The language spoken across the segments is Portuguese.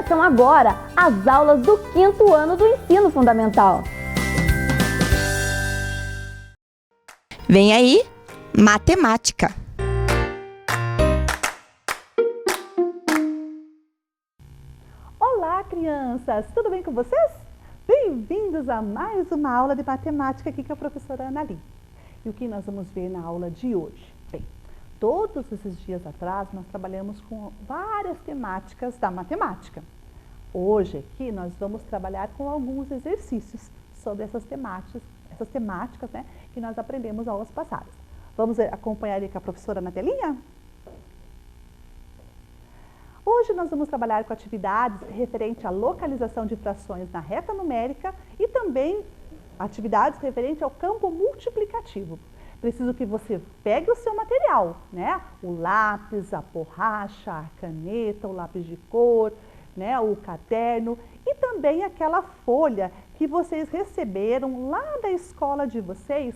Começam agora as aulas do 5º ano do Ensino Fundamental. Vem aí, matemática. Olá, crianças! Tudo bem com vocês? Bem-vindos a mais uma aula de matemática aqui com a professora Ana Lee. E o que nós vamos ver na aula de hoje? Bem, todos esses dias atrás nós trabalhamos com várias temáticas da matemática. Hoje aqui nós vamos trabalhar com alguns exercícios sobre essas temáticas, né, que nós aprendemos nas aulas passadas. Vamos acompanhar aí com a professora na telinha? Hoje nós vamos trabalhar com atividades referentes à localização de frações na reta numérica e também atividades referentes ao campo multiplicativo. Preciso que você pegue o seu material, né? O lápis, a borracha, a caneta, o lápis de cor, né? O caderno e também aquela folha que vocês receberam lá da escola de vocês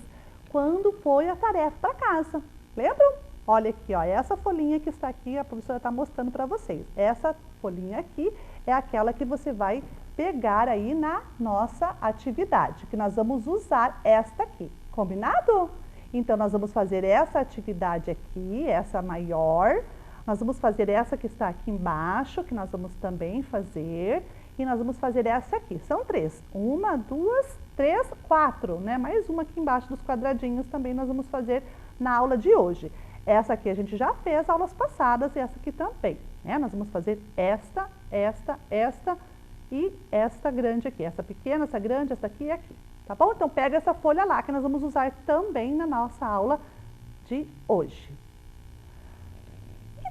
quando foi a tarefa para casa. Lembram? Olha aqui, ó, essa folhinha que está aqui, a professora está mostrando para vocês. Essa folhinha aqui é aquela que você vai pegar aí na nossa atividade, que nós vamos usar esta aqui, combinado? Então, nós vamos fazer essa atividade aqui, essa maior, nós vamos fazer essa que está aqui embaixo, que nós vamos também fazer, e nós vamos fazer essa aqui, são 3, 1, 2, 3, 4, né? Mais uma aqui embaixo dos quadradinhos também nós vamos fazer na aula de hoje. Essa aqui a gente já fez aulas passadas e essa aqui também, né? Nós vamos fazer esta e esta grande aqui. Essa pequena, essa grande, essa aqui e aqui, tá bom? Então pega essa folha lá que nós vamos usar também na nossa aula de hoje.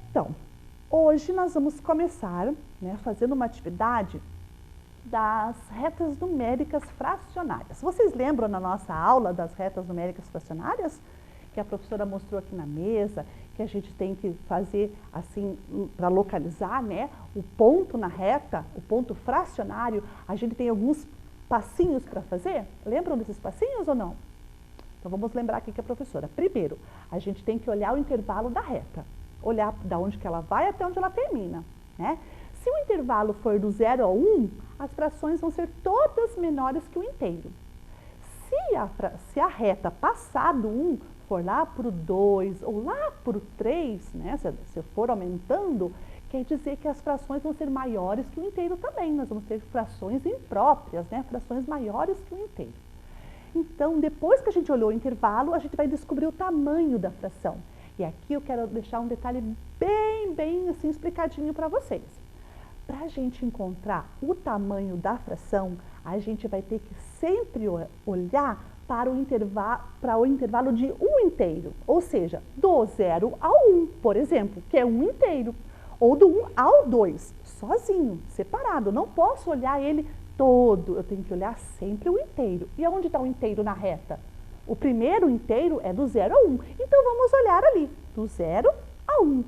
Então, hoje nós vamos começar, né, fazendo uma atividade das retas numéricas fracionárias. Vocês lembram na nossa aula das retas numéricas fracionárias? Que a professora mostrou aqui na mesa, que a gente tem que fazer assim, para localizar, né, o ponto na reta, o ponto fracionário, a gente tem alguns passinhos para fazer. Lembram desses passinhos ou não? Então vamos lembrar aqui que a professora, primeiro, a gente tem que olhar o intervalo da reta, olhar da onde que ela vai até onde ela termina, né? Se o intervalo for do 0 ao 1, as frações vão ser todas menores que o inteiro. Se a reta passar do 1, for lá para o 2 ou lá para o 3, né, se for aumentando, quer dizer que as frações vão ser maiores que o inteiro também. Nós vamos ter frações impróprias, né, frações maiores que o inteiro. Então, depois que a gente olhou o intervalo, a gente vai descobrir o tamanho da fração. E aqui eu quero deixar um detalhe bem assim explicadinho para vocês. Para a gente encontrar o tamanho da fração, a gente vai ter que sempre olhar para o intervalo de 1 inteiro, ou seja, do 0 ao 1, por exemplo, que é 1 inteiro, ou do 1 ao 2, sozinho, separado, não posso olhar ele todo, eu tenho que olhar sempre o inteiro. E onde está o inteiro na reta? O primeiro inteiro é do 0 ao 1, então vamos olhar ali, do 0 ao 1.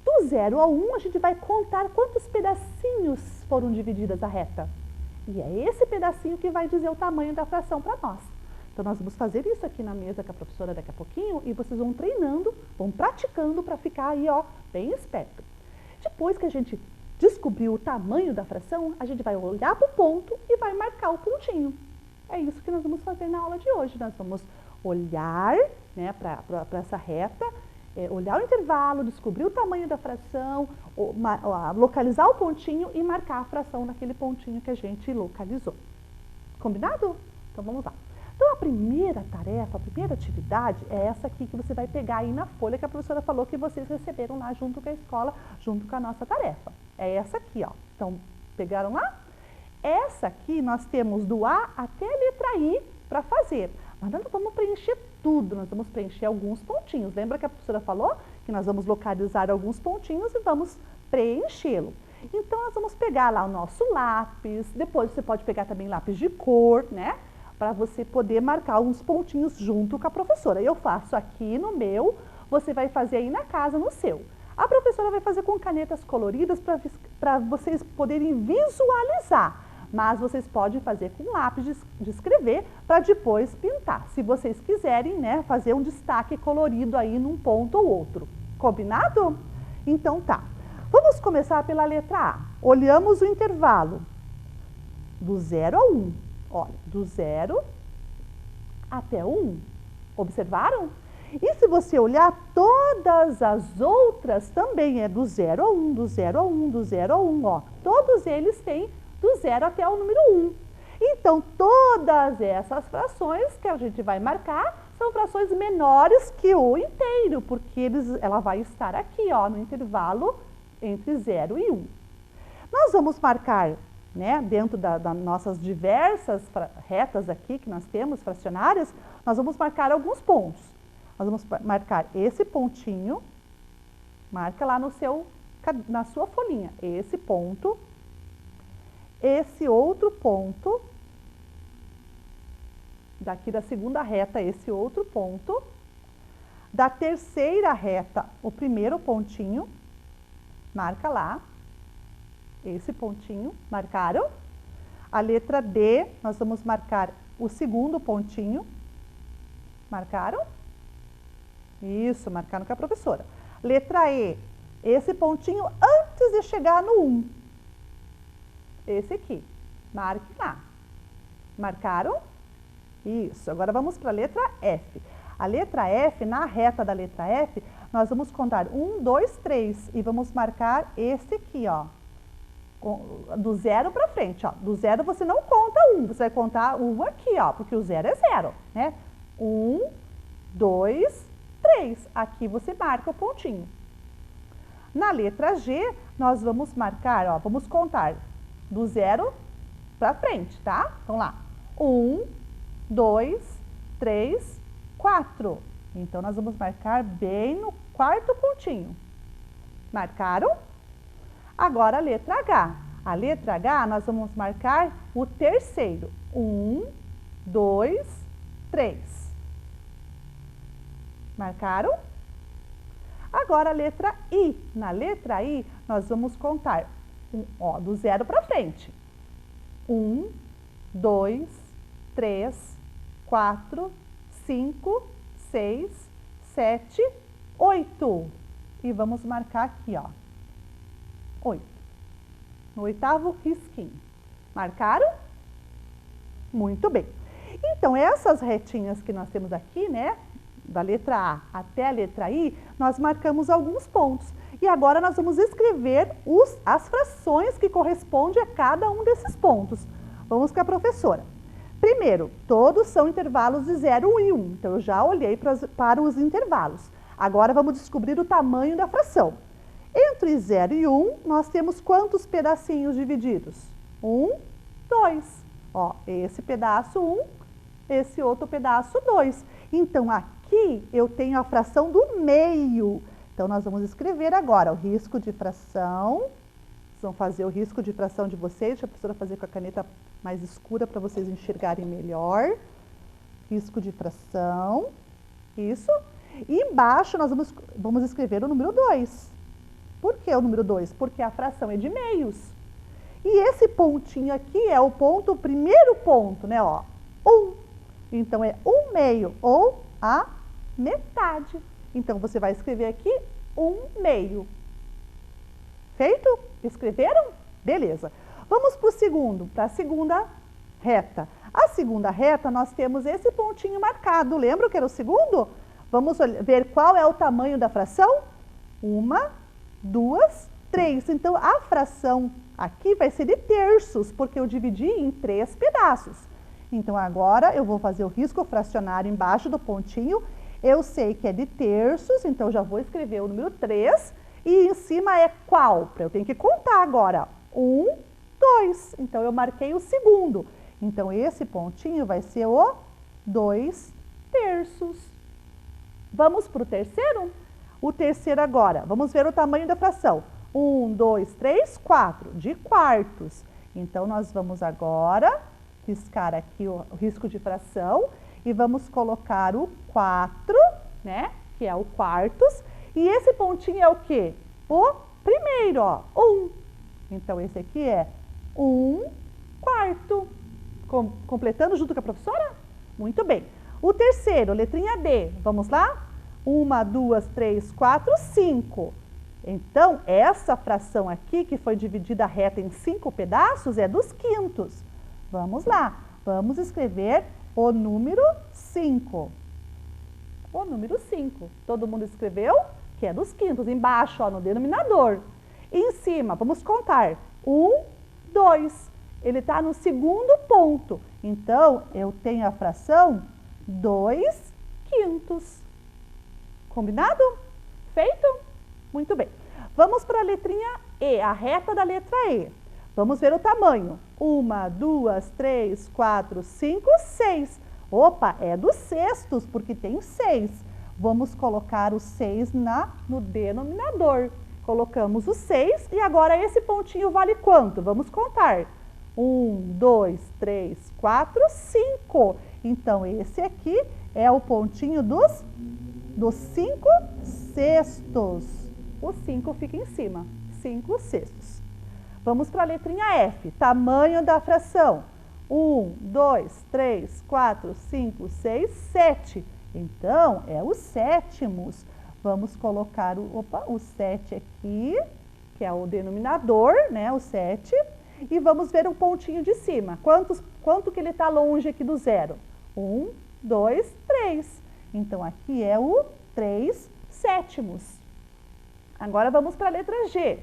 Do 0 ao 1 a gente vai contar quantos pedacinhos foram divididas a reta. E é esse pedacinho que vai dizer o tamanho da fração para nós. Então, nós vamos fazer isso aqui na mesa com a professora daqui a pouquinho e vocês vão treinando, vão praticando para ficar aí, ó, bem esperto. Depois que a gente descobriu o tamanho da fração, a gente vai olhar para o ponto e vai marcar o pontinho. É isso que nós vamos fazer na aula de hoje. Nós vamos olhar, né, para essa reta, olhar o intervalo, descobrir o tamanho da fração, localizar o pontinho e marcar a fração naquele pontinho que a gente localizou. Combinado? Então, vamos lá. Então, a primeira tarefa, a primeira atividade é essa aqui que você vai pegar aí na folha que a professora falou que vocês receberam lá junto com a escola, junto com a nossa tarefa. É essa aqui, ó. Então, pegaram lá? Essa aqui nós temos do A até a letra I para fazer. Mas nós não vamos preencher tudo, nós vamos preencher alguns pontinhos. Lembra que a professora falou que nós vamos localizar alguns pontinhos e vamos preenchê-lo. Então, nós vamos pegar lá o nosso lápis, depois você pode pegar também lápis de cor, né? Para você poder marcar uns pontinhos junto com a professora. Eu faço aqui no meu, você vai fazer aí na casa, no seu. A professora vai fazer com canetas coloridas para vocês poderem visualizar. Mas vocês podem fazer com lápis de escrever para depois pintar. Se vocês quiserem, né, fazer um destaque colorido aí num ponto ou outro. Combinado? Então tá. Vamos começar pela letra A. Olhamos o intervalo do 0 ao 1. Olha, do 0 até o 1. Observaram? E se você olhar, todas as outras também é do 0 ao 1, do 0 ao 1, do 0 ao 1. Ó. Todos eles têm do 0 até o número 1. Então, todas essas frações que a gente vai marcar são frações menores que o inteiro, porque ela vai estar aqui, ó, no intervalo entre 0 e 1. Nós vamos marcar, né, dentro das nossas diversas retas aqui que nós temos, fracionárias, nós vamos marcar alguns pontos. Nós vamos marcar esse pontinho, marca lá na sua folhinha, esse ponto, esse outro ponto, daqui da segunda reta, esse outro ponto, da terceira reta, o primeiro pontinho, marca lá, esse pontinho, marcaram? A letra D, nós vamos marcar o segundo pontinho, marcaram? Isso, marcaram com a professora. Letra E, esse pontinho antes de chegar no 1. Esse aqui, marque lá. Marcaram? Isso, agora vamos para a letra F. A letra F, na reta da letra F, nós vamos contar 1, 2, 3 e vamos marcar esse aqui, ó. Do 0 para frente, ó. Do 0 você não conta 1, você vai contar 1 aqui, ó, porque o 0 é 0, né? 1, 2, 3. Aqui você marca o pontinho. Na letra G, nós vamos marcar, ó, vamos contar do 0 para frente, tá? Então lá, 1, 2, 3, 4. Então, nós vamos marcar bem no quarto pontinho. Marcaram? Agora, a letra H. A letra H, nós vamos marcar o terceiro. 1, 2, 3. Marcaram? Agora, a letra I. Na letra I, nós vamos contar do 0 para frente. 1, 2, 3, 4, 5, 6, 7, 8. E vamos marcar aqui, ó, 8. No oitavo risquinho. Marcaram? Muito bem. Então, essas retinhas que nós temos aqui, né, da letra A até a letra I, nós marcamos alguns pontos. E agora nós vamos escrever as frações que correspondem a cada um desses pontos. Vamos com a professora. Primeiro, todos são intervalos de 0 e 1. Então, eu já olhei para os intervalos. Agora, vamos descobrir o tamanho da fração. Entre 0 e 1, nós temos quantos pedacinhos divididos? 1, 2. Ó, esse pedaço 1, esse outro pedaço 2. Então, aqui eu tenho a fração do meio. Então, nós vamos escrever agora o risco de fração. Vocês vão fazer o risco de fração de vocês. Deixa a professora fazer com a caneta mais escura para vocês enxergarem melhor. Risco de fração. Isso. E embaixo nós vamos escrever o número 2. Por que o número 2? Porque a fração é de meios. E esse pontinho aqui é o primeiro ponto, né? Ó, 1. Então, é 1 meio ou a metade. Então, você vai escrever aqui 1 meio. Feito? Escreveram? Beleza. Vamos para a segunda reta. A segunda reta, nós temos esse pontinho marcado. Lembra que era o segundo? Vamos ver qual é o tamanho da fração? 1, 2, 3. Então, a fração aqui vai ser de terços, porque eu dividi em 3 pedaços. Então, agora eu vou fazer o risco fracionário embaixo do pontinho. Eu sei que é de terços, então já vou escrever o número 3. E em cima é qual? Eu tenho que contar agora. 1, 2. Então, eu marquei o segundo. Então, esse pontinho vai ser o 2 terços. Vamos para o terceiro? O terceiro agora. Vamos ver o tamanho da fração. 1, 2, 3, 4. De quartos. Então, nós vamos agora riscar aqui o risco de fração. E vamos colocar o 4, né? Que é o quartos. E esse pontinho é o quê? O primeiro, ó, 1. Então, esse aqui é 1 quarto. Completando junto com a professora? Muito bem. O terceiro, letrinha D. Vamos lá? 1, 2, 3, 4, 5. Então, essa fração aqui, que foi dividida a reta em 5 pedaços, é dos quintos. Vamos lá, vamos escrever o número 5. O número 5. Todo mundo escreveu? Que é dos quintos. Embaixo, ó, no denominador. E em cima, vamos contar. 1, 2. Ele está no segundo ponto. Então, eu tenho a fração 2 quintos. Combinado? Feito? Muito bem. Vamos para a letrinha E, a reta da letra E. Vamos ver o tamanho. 1, 2, 3, 4, 5, 6. Opa, é dos sextos, porque tem 6. Vamos colocar o 6 no denominador. Colocamos o 6 e agora esse pontinho vale quanto? Vamos contar. 1, 2, 3, 4, 5. Então, esse aqui é o pontinho dos 5 sextos. O 5 fica em cima, 5 sextos. Vamos para a letrinha F, tamanho da fração. 1, 2, 3, 4, 5, 6, 7. Então, é os sétimos. Vamos colocar o 7 aqui, que é o denominador, né, o 7. E vamos ver o pontinho de cima. Quanto que ele está longe aqui do zero? 1, 2, 3. Então, aqui é o 3 sétimos. Agora, vamos para a letra G.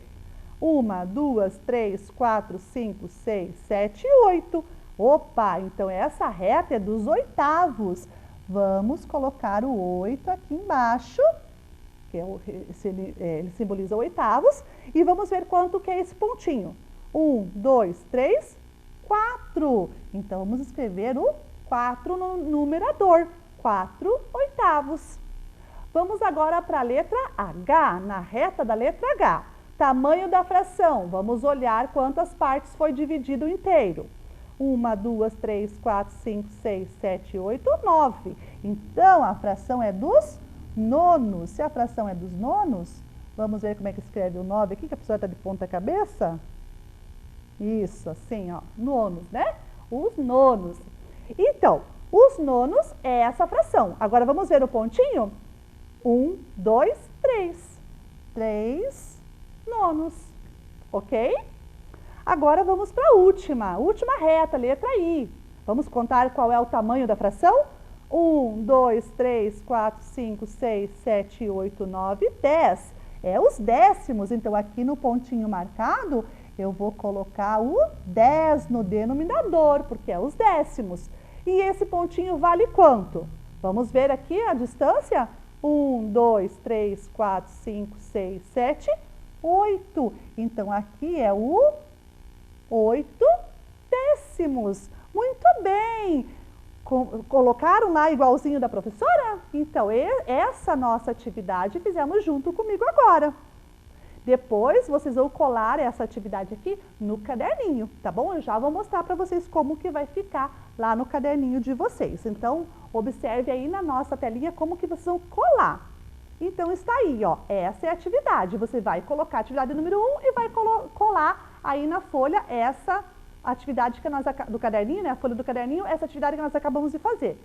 1, 2, 3, 4, 5, 6, 7 e 8. Opa, então essa reta é dos oitavos. Vamos colocar o 8 aqui embaixo, que ele simboliza oitavos. E vamos ver quanto que é esse pontinho. 1, 2, 3, 4. Então, vamos escrever o 4 no numerador. 4 oitavos. Vamos agora para a letra H, na reta da letra H. Tamanho da fração. Vamos olhar quantas partes foi dividido inteiro. 1, 2, 3, 4, 5, 6, 7, 8, 9. Então, a fração é dos nonos. Se a fração é dos nonos, vamos ver como é que escreve o 9 aqui, que a pessoa está de ponta cabeça. Isso, assim, ó, nonos, né? Os nonos. Então, os nonos é essa fração. Agora, vamos ver o pontinho? 1, 2, 3. 3 nonos, ok? Agora, vamos para a última reta, letra I. Vamos contar qual é o tamanho da fração? 1, 2, 3, 4, 5, 6, 7, 8, 9, 10. É os décimos. Então, aqui no pontinho marcado, eu vou colocar o 10 no denominador, porque é os décimos. E esse pontinho vale quanto? Vamos ver aqui a distância? 1, 2, 3, 4, 5, 6, 7, 8. Então, aqui é o 8 décimos. Muito bem! Colocaram lá igualzinho da professora? Então, essa nossa atividade fizemos junto comigo agora. Depois, vocês vão colar essa atividade aqui no caderninho, tá bom? Eu já vou mostrar para vocês como que vai ficar lá no caderninho de vocês. Então, observe aí na nossa telinha como que vocês vão colar. Então, está aí, ó, essa é a atividade. Você vai colocar a atividade número 1 e vai colar aí na folha essa atividade do caderninho, né? A folha do caderninho, essa atividade que nós acabamos de fazer.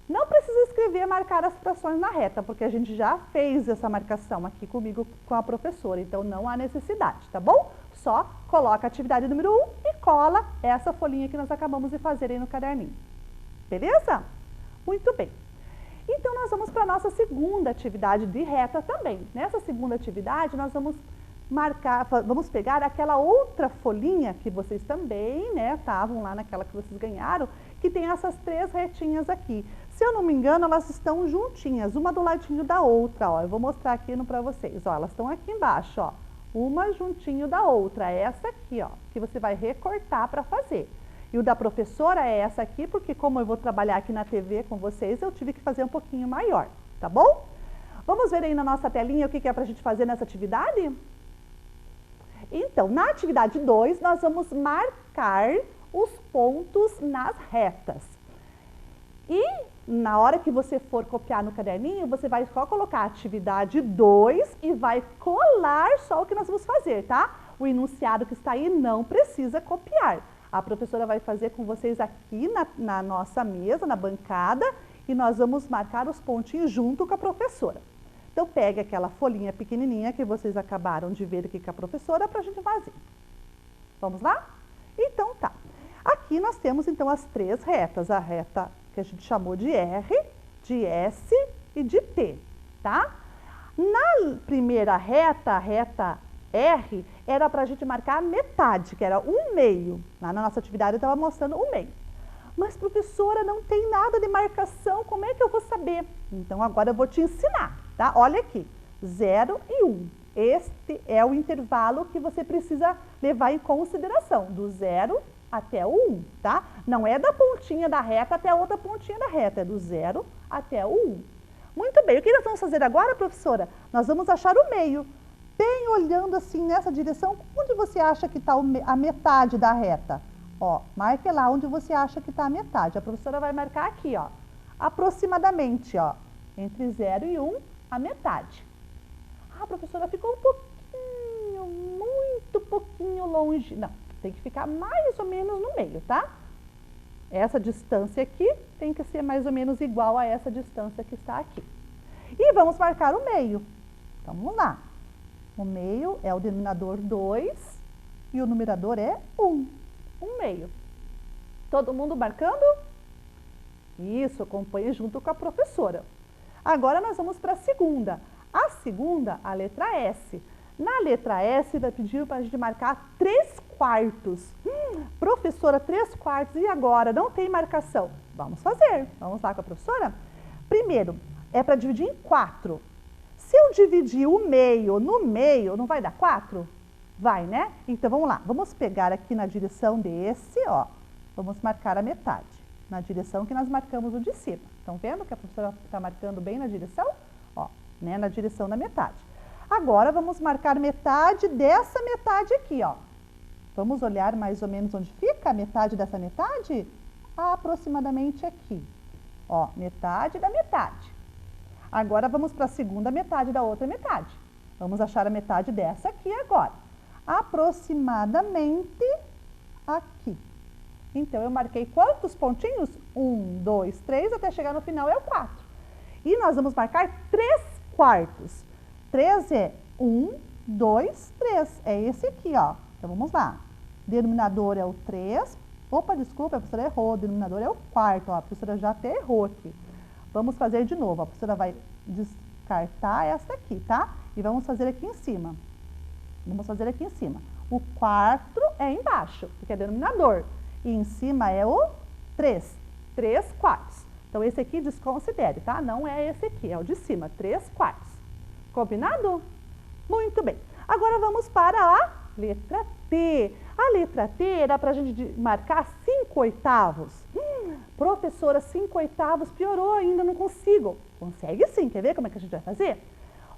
Não precisa escrever, marcar as frações na reta, porque a gente já fez essa marcação aqui comigo, com a professora, então não há necessidade, tá bom? Só coloca a atividade número 1 e cola essa folhinha que nós acabamos de fazer aí no caderninho. Beleza? Muito bem. Então, nós vamos para a nossa segunda atividade de reta também. Nessa segunda atividade, nós vamos pegar aquela outra folhinha que vocês também, né, estavam lá naquela que vocês ganharam, que tem essas 3 retinhas aqui. Se eu não me engano, elas estão juntinhas, uma do ladinho da outra, ó. Eu vou mostrar aqui para vocês, ó. Elas estão aqui embaixo, ó. Uma juntinho da outra, essa aqui, ó, que você vai recortar para fazer. E o da professora é essa aqui, porque como eu vou trabalhar aqui na TV com vocês, eu tive que fazer um pouquinho maior, tá bom? Vamos ver aí na nossa telinha o que é para a gente fazer nessa atividade? Então, na atividade 2, nós vamos marcar os pontos nas retas. E na hora que você for copiar no caderninho, você vai só colocar atividade 2 e vai colar só o que nós vamos fazer, tá? O enunciado que está aí não precisa copiar. A professora vai fazer com vocês aqui na nossa mesa, na bancada, e nós vamos marcar os pontinhos junto com a professora. Então, pegue aquela folhinha pequenininha que vocês acabaram de ver aqui com a professora para a gente fazer. Vamos lá? Então, tá. Aqui nós temos, então, as três retas. A reta que a gente chamou de R, de S e de T, tá? Na primeira reta, a reta R, era para a gente marcar a metade, que era 1/2. Lá na nossa atividade eu estava mostrando 1/2. Mas, professora, não tem nada de marcação, como é que eu vou saber? Então, agora eu vou te ensinar, tá? Olha aqui, 0 e 1. Este é o intervalo que você precisa levar em consideração, do 0 até o 1, tá? Não é da pontinha da reta até a outra pontinha da reta, é do 0 até o 1. Muito bem, o que nós vamos fazer agora, professora? Nós vamos achar o meio. Bem olhando assim nessa direção, onde você acha que está a metade da reta? Ó, marque lá onde você acha que está a metade. A professora vai marcar aqui, ó, aproximadamente, ó, entre 0 e 1, a metade. Ah, professora, ficou um pouquinho, muito pouquinho longe. Não, tem que ficar mais ou menos no meio, tá? Essa distância aqui tem que ser mais ou menos igual a essa distância que está aqui. E vamos marcar o meio. Então, vamos lá. O meio é o denominador 2 e o numerador é 1. 1/2. Todo mundo marcando? Isso, acompanhe junto com a professora. Agora nós vamos para a segunda. A segunda, a letra S. Na letra S, vai pedir para a gente marcar 3/4. Professora, 3/4, e agora? Não tem marcação. Vamos fazer. Vamos lá com a professora? Primeiro, é para dividir em 4. Se eu dividir o meio no meio, não vai dar 4? Vai, né? Então, vamos lá. Vamos pegar aqui na direção desse, ó. Vamos marcar a metade. Na direção que nós marcamos o de cima. Estão vendo que a professora está marcando bem na direção? Ó, né? Na direção da metade. Agora, vamos marcar metade dessa metade aqui, ó. Vamos olhar mais ou menos onde fica a metade dessa metade? Aproximadamente aqui. Ó, metade da metade. Agora, vamos para a segunda metade da outra metade. Vamos achar a metade dessa aqui agora. Aproximadamente aqui. Então, eu marquei quantos pontinhos? 1, 2, 3, até chegar no final é o 4. E nós vamos marcar 3/4. 3 é 1, 2, 3. É esse aqui, ó. Então, vamos lá. Denominador é o 3. Opa, desculpa, a professora errou. O denominador é o 4. Ó, a professora já até errou aqui. Vamos fazer de novo. A professora vai descartar essa aqui, tá? E vamos fazer aqui em cima. Vamos fazer aqui em cima. O 4 é embaixo, porque é denominador. E em cima é o 3. 3/4. Então, esse aqui desconsidere, tá? Não é esse aqui, é o de cima, 3/4. Combinado? Muito bem. Agora, vamos para a letra T. A letra T era para a gente marcar 5/8. Professora, 5/8 piorou ainda, não consigo. Consegue sim, quer ver como é que a gente vai fazer?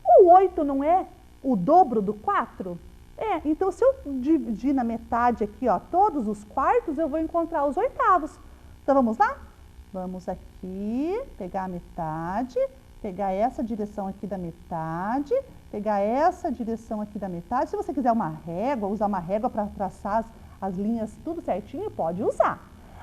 O 8 não é o dobro do 4? É, então se eu dividir na metade aqui, ó, todos os quartos, eu vou encontrar os 8avos. Então, vamos lá? Vamos aqui, pegar a metade, pegar essa direção aqui da metade, pegar essa direção aqui da metade. Se você quiser uma régua, usar uma régua para traçar as linhas tudo certinho, pode usar.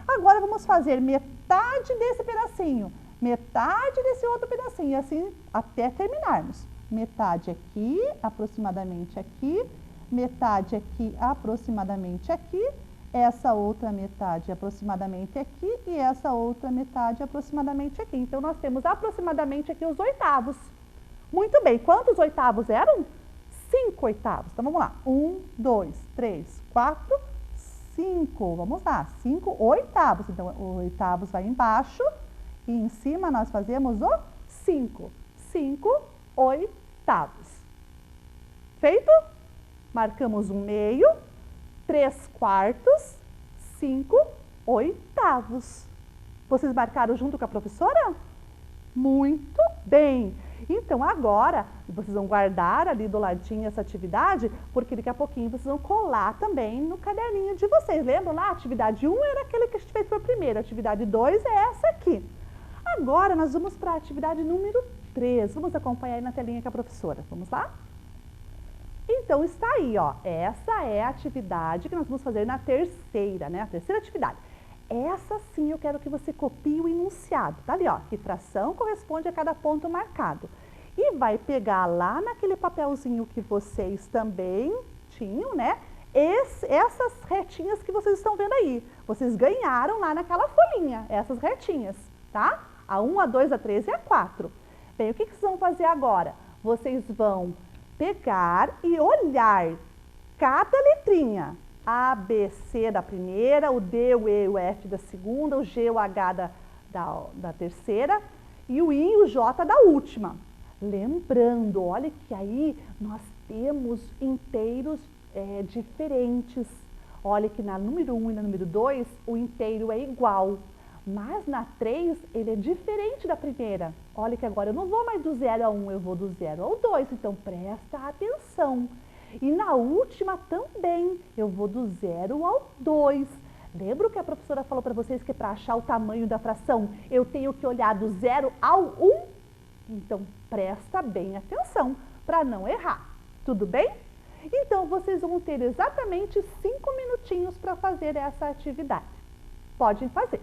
Agora, vamos fazer metade desse pedacinho, metade desse outro pedacinho, e assim até terminarmos. Metade aqui, aproximadamente aqui, metade aqui, aproximadamente aqui, essa outra metade aproximadamente aqui e essa outra metade aproximadamente aqui. Então, nós temos aproximadamente aqui os 8avos. Muito bem, quantos 8avos eram? 5/8. Então, vamos lá. 1, 2, 3, 4, 5. Vamos lá, 5/8. Então, o 8avos vai embaixo e em cima nós fazemos o 5. 5/8. Feito? Marcamos um meio, 3/4, 5/8. Vocês marcaram junto com a professora? Muito bem! Então, agora, vocês vão guardar ali do ladinho essa atividade, porque daqui a pouquinho vocês vão colar também no caderninho de vocês. Lembram lá? A atividade 1 era aquele que a gente fez por primeiro, a atividade 2 é essa aqui. Agora, nós vamos para a atividade número 3. Vamos acompanhar aí na telinha com a professora. Vamos lá? Então, está aí, ó. Essa é a atividade que nós vamos fazer na terceira, né? A terceira atividade. Essa sim eu quero que você copie o enunciado. Tá ali, ó. Que fração corresponde a cada ponto marcado. e vai pegar lá naquele papelzinho que vocês também tinham, né? Essas retinhas que vocês estão vendo aí. Vocês ganharam lá naquela folhinha, essas retinhas, tá? A 1, a 2, a 3 e a 4. Bem, o que vocês vão fazer agora? Vocês vão pegar e olhar cada letrinha. A, B, C da primeira, o D, o E, o F da segunda, o G, o H da terceira e o I e o J da última. Lembrando, olha que aí nós temos inteiros diferentes. Olha que na número 1 e na número 2 o inteiro é igual, mas na 3 ele é diferente da primeira. Olha que agora eu não vou mais do 0 ao 1, eu vou do 0 ao 2, então presta atenção. E na última também, eu vou do 0 ao 2. Lembra que a professora falou para vocês que para achar o tamanho da fração, eu tenho que olhar do 0 ao 1? Então, presta bem atenção para não errar. Tudo bem? Então, vocês vão ter exatamente 5 minutinhos para fazer essa atividade. Podem fazer.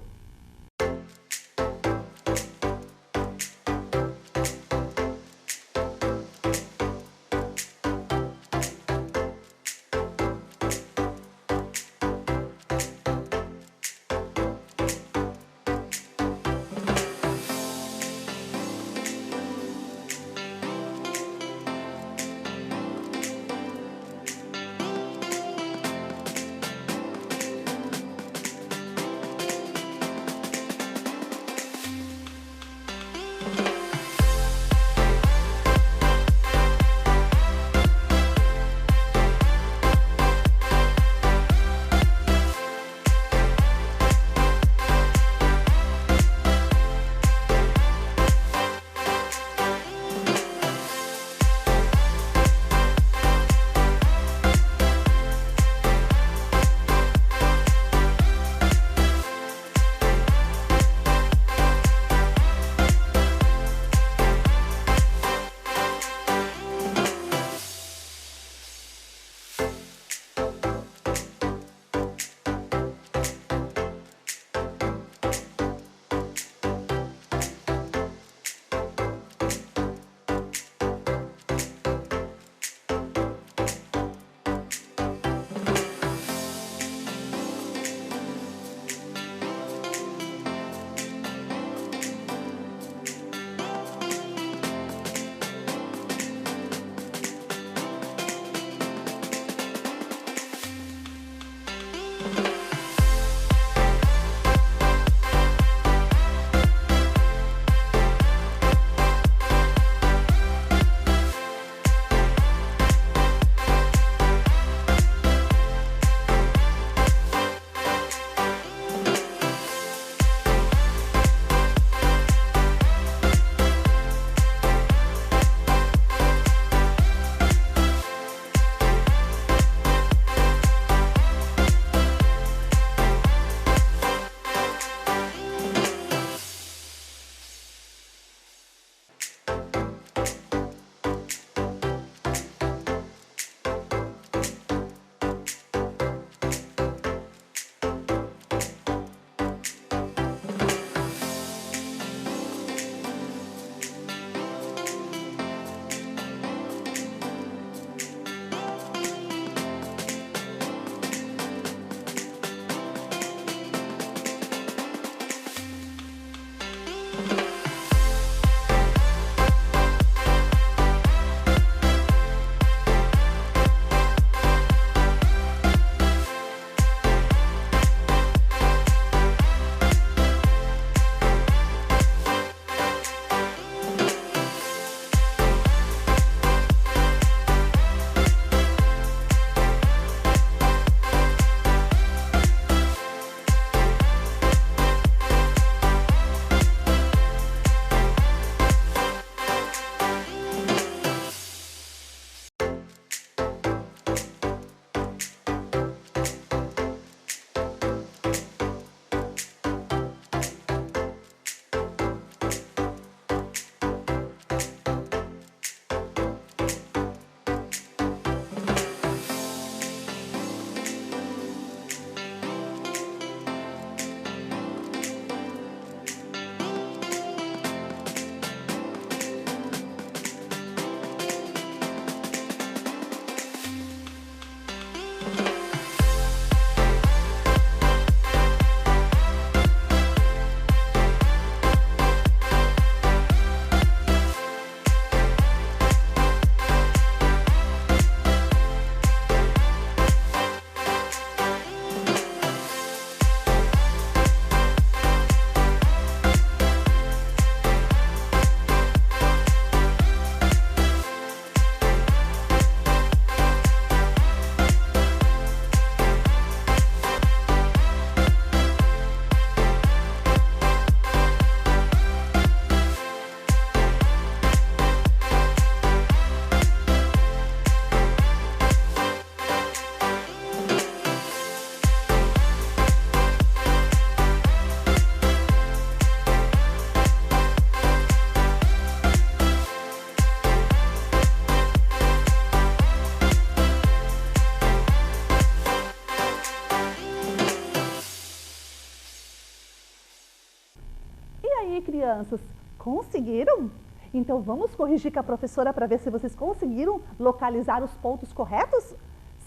crianças, conseguiram? Então vamos corrigir com a professora para ver se vocês conseguiram localizar os pontos corretos?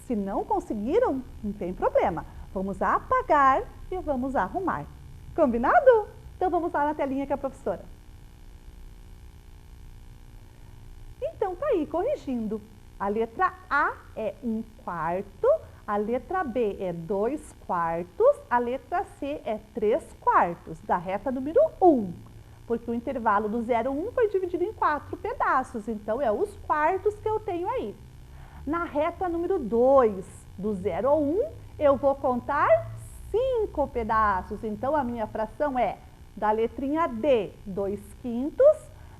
Se não conseguiram, não tem problema. Vamos apagar e vamos arrumar. Combinado? Então vamos lá na telinha com a professora. Então tá aí, corrigindo. A letra A é 1/4, a letra B é 2/4, a letra C é 3/4 da reta número 1. Porque o intervalo do 0 a 1 foi dividido em 4 pedaços, então é os quartos que eu tenho aí. Na reta número 2, do 0 ao 1, eu vou contar 5 pedaços. Então a minha fração é da letrinha D, 2/5,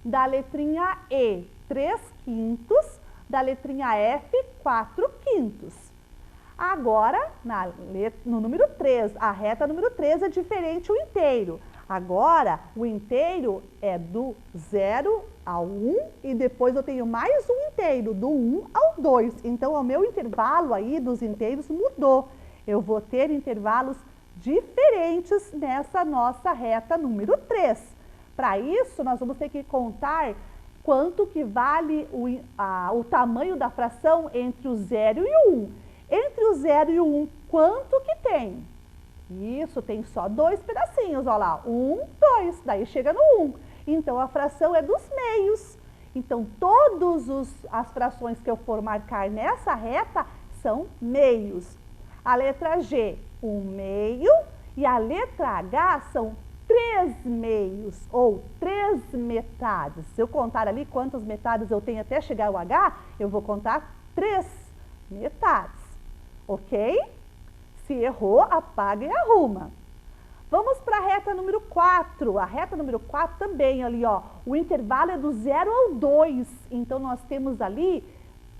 da letrinha E, 3/5, da letrinha F, 4/5. Agora, no número 3, a reta número 3 é diferente o inteiro. Agora, o inteiro é do 0 ao 1 e depois eu tenho mais um inteiro, do 1 ao 2. Então, o meu intervalo aí dos inteiros mudou. Eu vou ter intervalos diferentes nessa nossa reta número 3. Para isso, nós vamos ter que contar quanto que vale o tamanho da fração entre o 0 e o 1. Entre o 0 e o 1, quanto que tem? Isso, tem só 2 pedacinhos, olha lá, 1, 2, daí chega no 1. Então, a fração é dos meios. Então, todas as frações que eu for marcar nessa reta são meios. A letra G, 1/2, e a letra H são 3 meios, ou 3 metades. Se eu contar ali quantas metades eu tenho até chegar ao H, eu vou contar 3 metades, ok? Se errou, apaga e arruma. Vamos para a reta número 4. A reta número 4 também, ali, ó, o intervalo é do 0 ao 2. Então, nós temos ali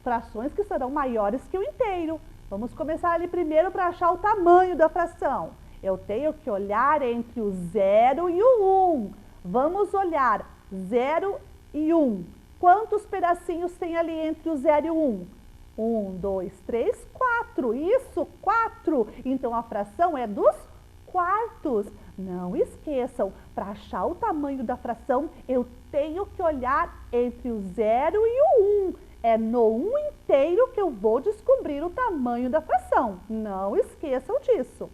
frações que serão maiores que o inteiro. Vamos começar ali primeiro para achar o tamanho da fração. Eu tenho que olhar entre o 0 e o 1. Vamos olhar 0 e 1. Quantos pedacinhos tem ali entre o 0 e o 1? 1, 2, 3, 4. Isso, 4. Então, a fração é dos quartos. Não esqueçam, para achar o tamanho da fração, eu tenho que olhar entre o 0 e o 1. É no 1 inteiro que eu vou descobrir o tamanho da fração. Não esqueçam disso.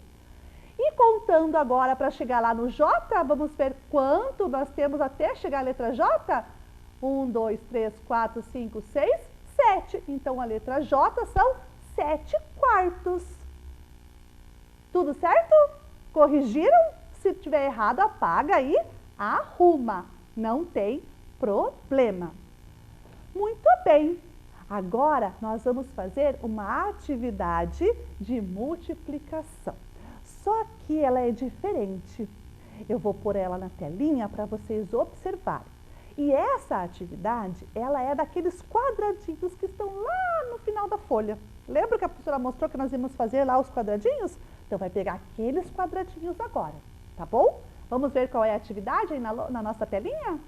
E contando agora para chegar lá no J, vamos ver quanto nós temos até chegar à letra J? 1, 2, 3, 4, 5, 6, 7. Então, a letra J são 7/4. Tudo certo? Corrigiram? Se tiver errado, apaga e arruma. Não tem problema. Muito bem. Agora, nós vamos fazer uma atividade de multiplicação. Só que ela é diferente. Eu vou pôr ela na telinha para vocês observarem. E essa atividade, ela é daqueles quadradinhos que estão lá no final da folha. Lembra que a professora mostrou que nós íamos fazer lá os quadradinhos? Então, vai pegar aqueles quadradinhos agora, tá bom? Vamos ver qual é a atividade aí na nossa telinha?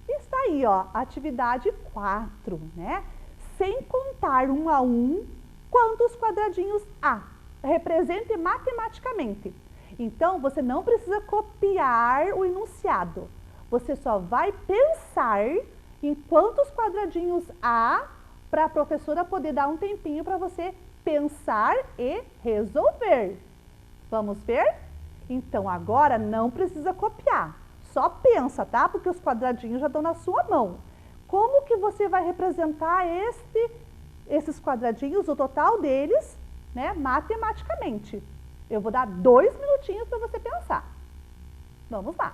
Está aí, ó, atividade 4, né? Sem contar 1 a 1, quantos quadradinhos há? Represente matematicamente. Então, você não precisa copiar o enunciado. Você só vai pensar em quantos quadradinhos há para a professora poder dar um tempinho para você pensar e resolver. Vamos ver? Então, agora não precisa copiar. Só pensa, tá? Porque os quadradinhos já estão na sua mão. Como que você vai representar esses quadradinhos, o total deles, né, matematicamente? Eu vou dar 2 minutinhos para você pensar. Vamos lá.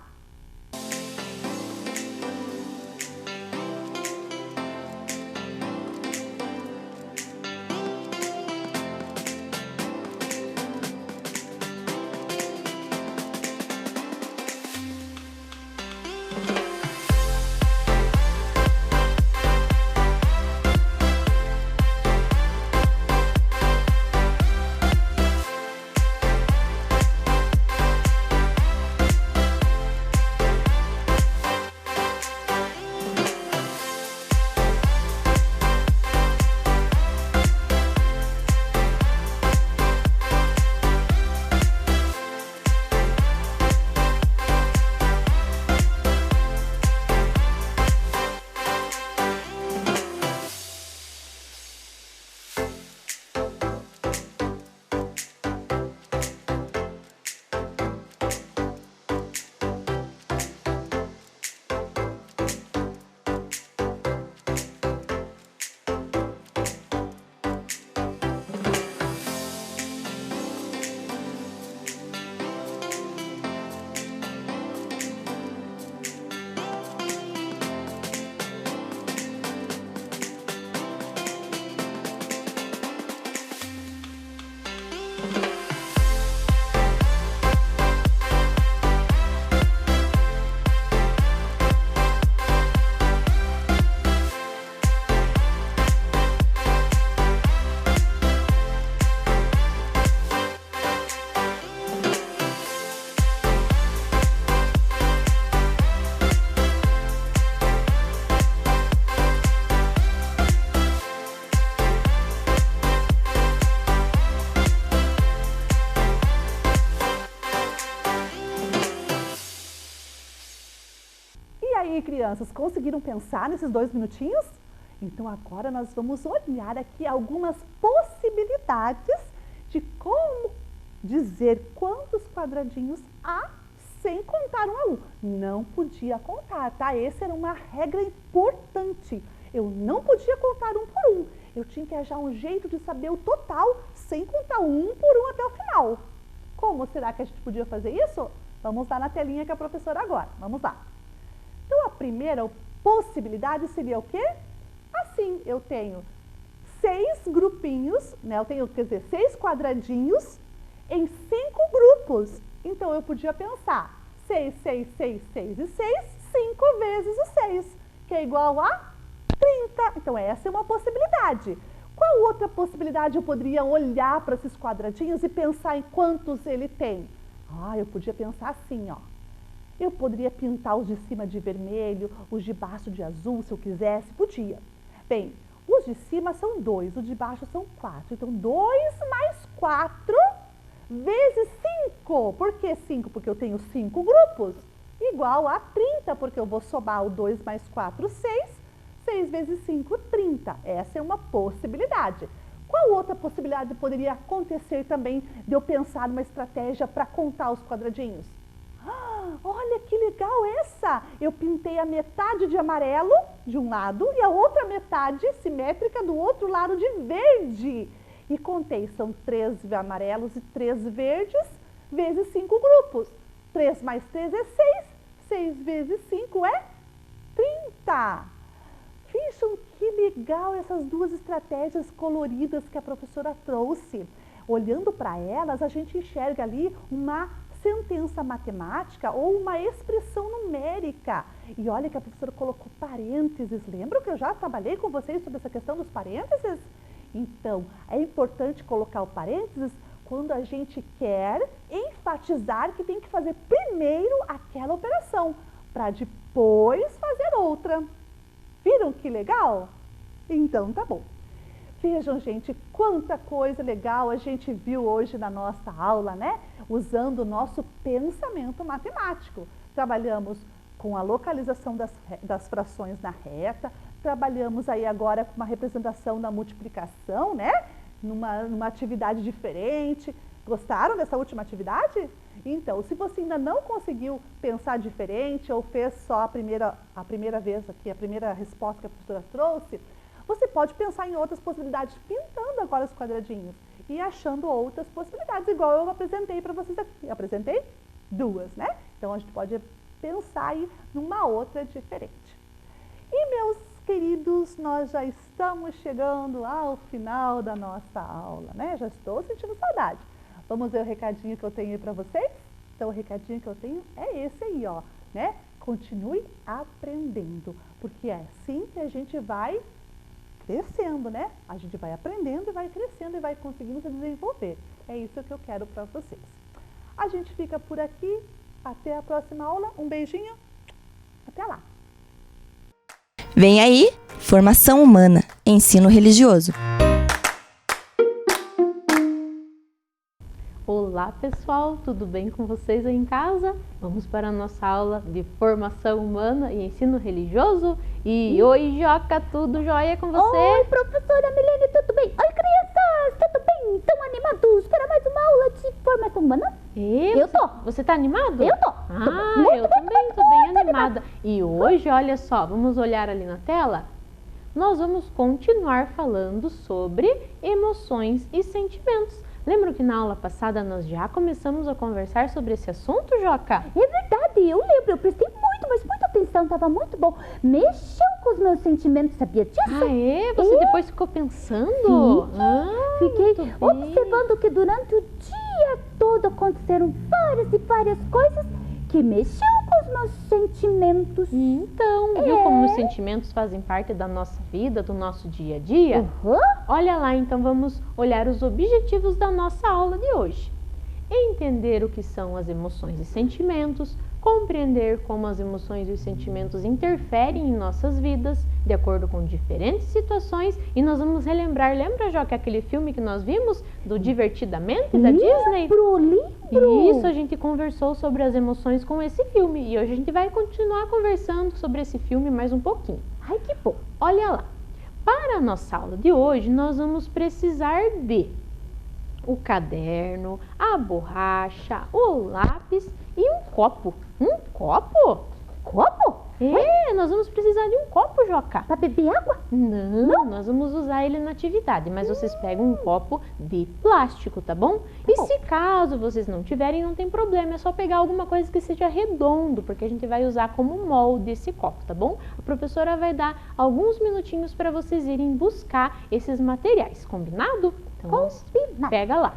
aí, crianças, conseguiram pensar nesses 2 minutinhos? Então agora nós vamos olhar aqui algumas possibilidades de como dizer quantos quadradinhos há sem contar um a um. Não podia contar, tá? Essa era uma regra importante. Eu não podia contar um por um. Eu tinha que achar um jeito de saber o total sem contar um por um até o final. Como será que a gente podia fazer isso? Vamos lá na telinha com a professora agora. Vamos lá. Então, a primeira possibilidade seria o quê? Assim, eu tenho 6 grupinhos, né? Eu tenho, quer dizer, 6 quadradinhos em 5 grupos. Então, eu podia pensar 6, 6, 6, 6 e 6, 5 vezes o 6, que é igual a 30. Então, essa é uma possibilidade. Qual outra possibilidade eu poderia olhar para esses quadradinhos e pensar em quantos ele tem? Eu podia pensar assim, ó. Eu poderia pintar os de cima de vermelho, os de baixo de azul, se eu quisesse, podia. Bem, os de cima são 2, os de baixo são 4. Então, 2 mais 4 vezes 5. Por que 5? Porque eu tenho 5 grupos. Igual a 30, porque eu vou somar o 2 mais 4, 6. 6 vezes 5, 30. Essa é uma possibilidade. Qual outra possibilidade poderia acontecer também de eu pensar numa estratégia para contar os quadradinhos? Olha que legal essa! Eu pintei a metade de amarelo de um lado e a outra metade simétrica do outro lado de verde. E contei, são 3 amarelos e 3 verdes vezes 5 grupos. 3 mais 3 é 6. 6 vezes 5 é 30. Vejam que legal essas 2 estratégias coloridas que a professora trouxe. Olhando para elas, a gente enxerga ali uma sentença matemática ou uma expressão numérica. E olha que a professora colocou parênteses. Lembram que eu já trabalhei com vocês sobre essa questão dos parênteses? Então, é importante colocar o parênteses quando a gente quer enfatizar que tem que fazer primeiro aquela operação, para depois fazer outra. Viram que legal? Então, tá bom. Vejam, gente, quanta coisa legal a gente viu hoje na nossa aula, né? Usando o nosso pensamento matemático. Trabalhamos com a localização das frações na reta, trabalhamos aí agora com uma representação da multiplicação, né? Numa atividade diferente. Gostaram dessa última atividade? Então, se você ainda não conseguiu pensar diferente ou fez só a primeira vez aqui, a primeira resposta que a professora trouxe, você pode pensar em outras possibilidades, pintando agora os quadradinhos e achando outras possibilidades, igual eu apresentei para vocês aqui. Eu apresentei 2, né? Então, a gente pode pensar aí numa outra diferente. E, meus queridos, nós já estamos chegando ao final da nossa aula, né? Já estou sentindo saudade. Vamos ver o recadinho que eu tenho aí para vocês? Então, o recadinho que eu tenho é esse aí, ó, né? Continue aprendendo, porque é assim que a gente vai crescendo, né? A gente vai aprendendo e vai crescendo e vai conseguindo se desenvolver. É isso que eu quero para vocês. A gente fica por aqui. Até a próxima aula. Um beijinho. Até lá. Vem aí, Formação Humana, Ensino Religioso. Olá pessoal, tudo bem com vocês aí em casa? Vamos para a nossa aula de Formação Humana e Ensino Religioso. E oi Joca, tudo jóia com você? Oi professora Milene, tudo bem? Oi crianças, tudo bem? Estão animados para mais uma aula de Formação Humana? Eu tô. Você tá animado? Eu tô. Eu também tô bem animada. E hoje, olha só, vamos olhar ali na tela? Nós vamos continuar falando sobre emoções e sentimentos. Lembram que na aula passada nós já começamos a conversar sobre esse assunto, Joca? É verdade, eu lembro, eu prestei muita atenção, estava muito bom. Mexeu com os meus sentimentos, sabia disso? Você depois ficou pensando? Fiquei observando que durante o dia todo aconteceram várias coisas que mexeu com os meus sentimentos. Então, viu como os sentimentos fazem parte da nossa vida, do nosso dia a dia? Olha lá, então vamos olhar os objetivos da nossa aula de hoje. Entender o que são as emoções e sentimentos, compreender como as emoções e os sentimentos interferem em nossas vidas, de acordo com diferentes situações, e nós vamos relembrar, lembra, Joca, aquele filme que nós vimos, do Divertidamente, da Disney? Livro! Isso, a gente conversou sobre as emoções com esse filme, e hoje a gente vai continuar conversando sobre esse filme mais um pouquinho. Ai, que bom! Olha lá, para a nossa aula de hoje, nós vamos precisar de o caderno, a borracha, o lápis e um copo. Um copo? Copo? É, nós vamos precisar de um copo, Joca. Pra beber água? Não, nós vamos usar ele na atividade, mas vocês pegam um copo de plástico, tá bom? E se caso vocês não tiverem, não tem problema, é só pegar alguma coisa que seja redondo, porque a gente vai usar como molde esse copo, tá bom? A professora vai dar alguns minutinhos para vocês irem buscar esses materiais, combinado? Então, pega lá.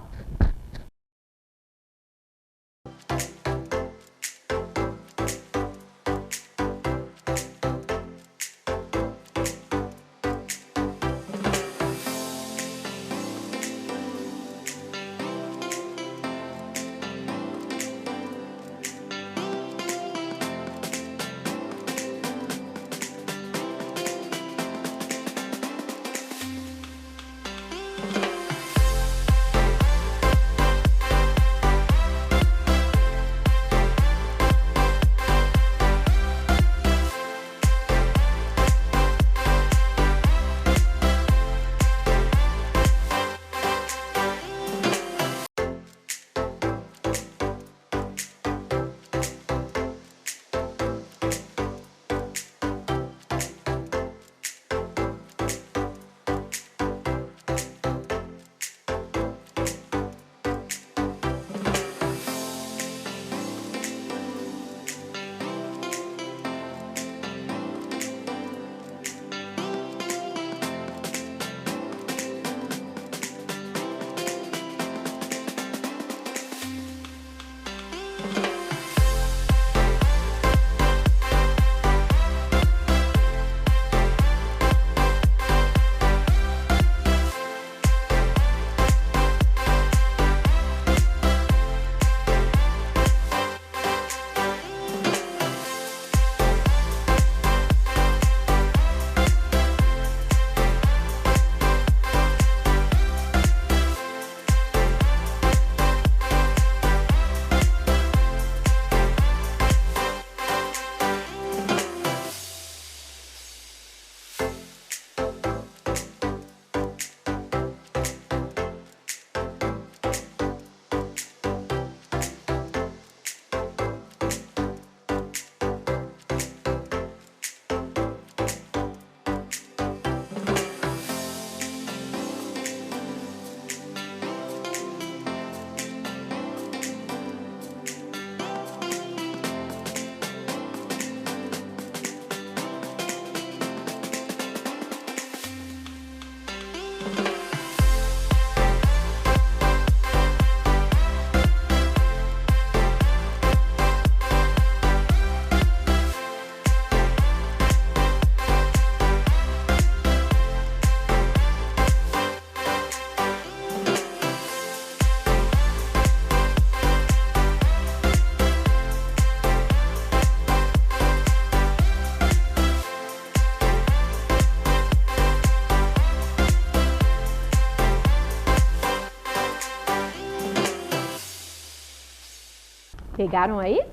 Pegaram aí?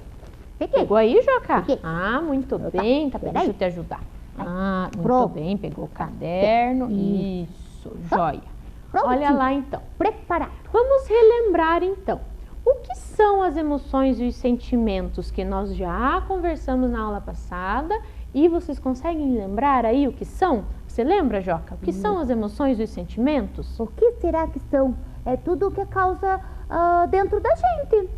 Peguei. Pegou aí, Joca? Peguei. Ah, muito bem. Tá bem, deixa eu te ajudar. Ah, muito bem. Pegou o caderno. Isso, joia. Olha lá, então. Preparado. Vamos relembrar, então. O que são as emoções e os sentimentos que nós já conversamos na aula passada? E vocês conseguem lembrar aí o que são? Você lembra, Joca? O que são as emoções e os sentimentos? O que será que são? É tudo o que causa dentro da gente.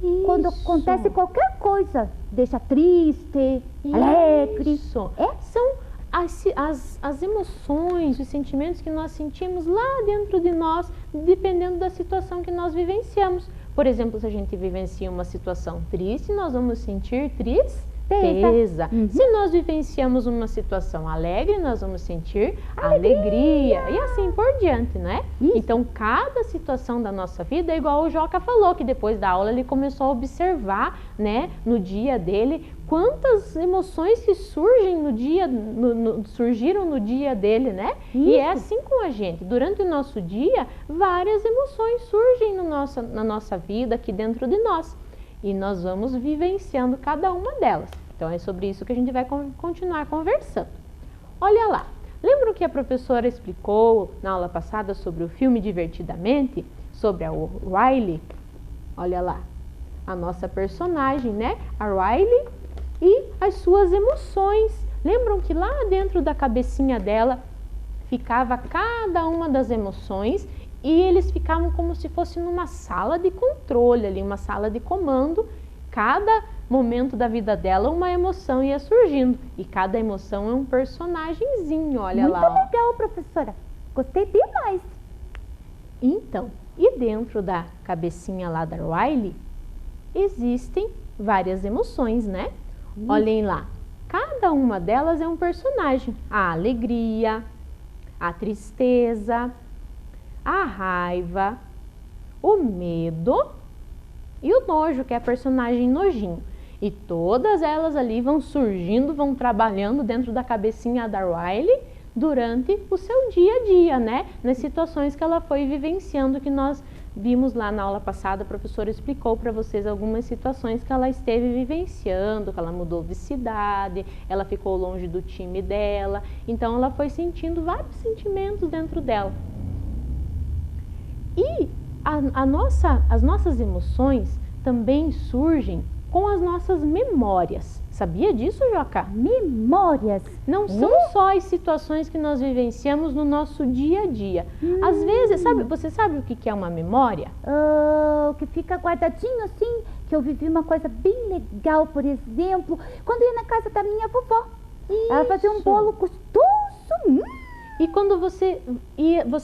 Isso. Quando acontece qualquer coisa, deixa triste, alegre. Isso. É? São as emoções, os sentimentos que nós sentimos lá dentro de nós, dependendo da situação que nós vivenciamos. Por exemplo, se a gente vivencia uma situação triste, nós vamos sentir tristeza. Se nós vivenciamos uma situação alegre, nós vamos sentir alegria. E assim por diante, né? Então, cada situação da nossa vida é igual o Joca falou, que depois da aula ele começou a observar, né, no dia dele, quantas emoções que surgem surgiram no dia dele, né? E é assim com a gente. Durante o nosso dia, várias emoções surgem na nossa vida, aqui dentro de nós. E nós vamos vivenciando cada uma delas. Então, é sobre isso que a gente vai continuar conversando. Olha lá. Lembram que a professora explicou na aula passada sobre o filme Divertidamente? Sobre a Riley? Olha lá. A nossa personagem, né? A Riley e as suas emoções. Lembram que lá dentro da cabecinha dela ficava cada uma das emoções e eles ficavam como se fosse numa sala de controle ali, uma sala de comando. Cada momento da vida dela uma emoção ia surgindo e cada emoção é um personagemzinho, olha lá. Muito legal, professora. Gostei demais. Então, e dentro da cabecinha lá da Riley existem várias emoções, né? Olhem lá, cada uma delas é um personagem. A alegria, a tristeza, a raiva, o medo e o nojo, que é a personagem nojinho. E todas elas ali vão surgindo, vão trabalhando dentro da cabecinha da Riley durante o seu dia a dia, né? Nas situações que ela foi vivenciando, que nós vimos lá na aula passada, a professora explicou para vocês algumas situações que ela esteve vivenciando, que ela mudou de cidade, ela ficou longe do time dela, então ela foi sentindo vários sentimentos dentro dela. E as nossas emoções também surgem com as nossas memórias. Sabia disso, Joca? Memórias. Não são só as situações que nós vivenciamos no nosso dia a dia. Às vezes, você sabe o que é uma memória? Que fica guardadinho assim, que eu vivi uma coisa bem legal, por exemplo, quando ia na casa da minha vovó. Ela fazia um bolo gostoso. E quando você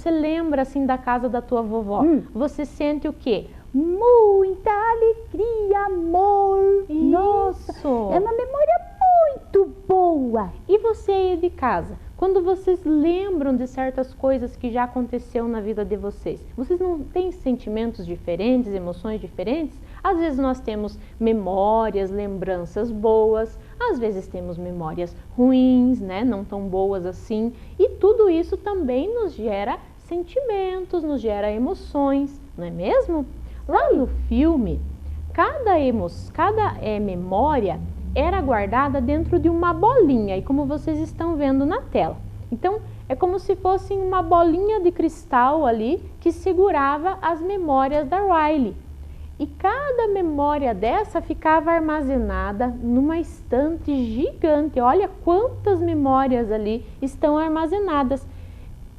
lembra assim da casa da tua vovó, você sente o quê? Muita alegria, amor. Isso. Nossa, é uma memória muito boa. E você aí de casa, quando vocês lembram de certas coisas que já aconteceu na vida de vocês não têm sentimentos diferentes, emoções diferentes? Às vezes nós temos memórias, lembranças boas, às vezes temos memórias ruins, né? Não tão boas assim. E tudo isso também nos gera sentimentos, nos gera emoções, não é mesmo? Lá no filme, cada memória era guardada dentro de uma bolinha, e como vocês estão vendo na tela. Então, é como se fosse uma bolinha de cristal ali que segurava as memórias da Riley. E cada memória dessa ficava armazenada numa estante gigante. Olha quantas memórias ali estão armazenadas.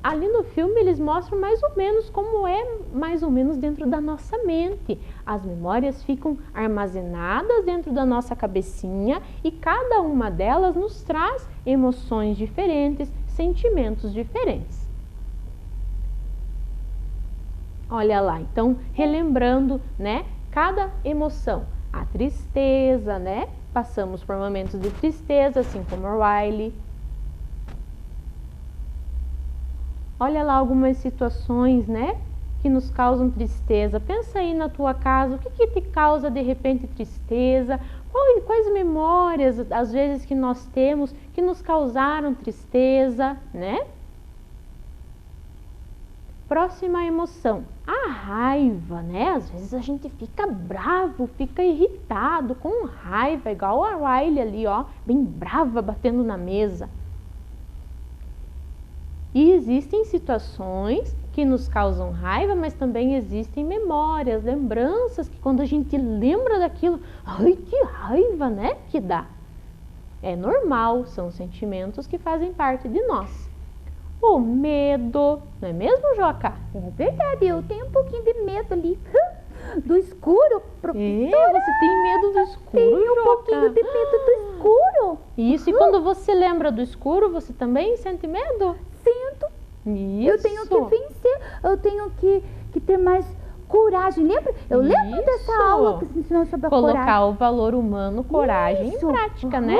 Ali no filme eles mostram mais ou menos como é mais ou menos dentro da nossa mente. As memórias ficam armazenadas dentro da nossa cabecinha e cada uma delas nos traz emoções diferentes, sentimentos diferentes. Olha lá, então relembrando, né, cada emoção. A tristeza, né? Passamos por momentos de tristeza, assim como a Riley. Olha lá algumas situações, né, que nos causam tristeza. Pensa aí na tua casa, o que te causa de repente tristeza? Quais memórias, às vezes, que nós temos que nos causaram tristeza, né? Próxima emoção, a raiva, né? Às vezes a gente fica bravo, fica irritado, com raiva, igual a Riley ali, ó, bem brava, batendo na mesa. E existem situações que nos causam raiva, mas também existem memórias, lembranças, que quando a gente lembra daquilo, ai, que raiva, né, que dá. É normal, são sentimentos que fazem parte de nós. O medo, não é mesmo, Joca? É verdade, eu tenho um pouquinho de medo ali do escuro, professora. Você tem medo do escuro, Tenho Joca? um pouquinho de medo do escuro. Isso, e quando você lembra do escuro, você também sente medo? Sinto. Isso. Eu tenho que vencer, eu tenho que ter mais coragem. Lembra? Eu lembro dessa Isso. aula que se ensinou sobre a Colocar coragem. o valor humano, coragem Isso. em prática, né?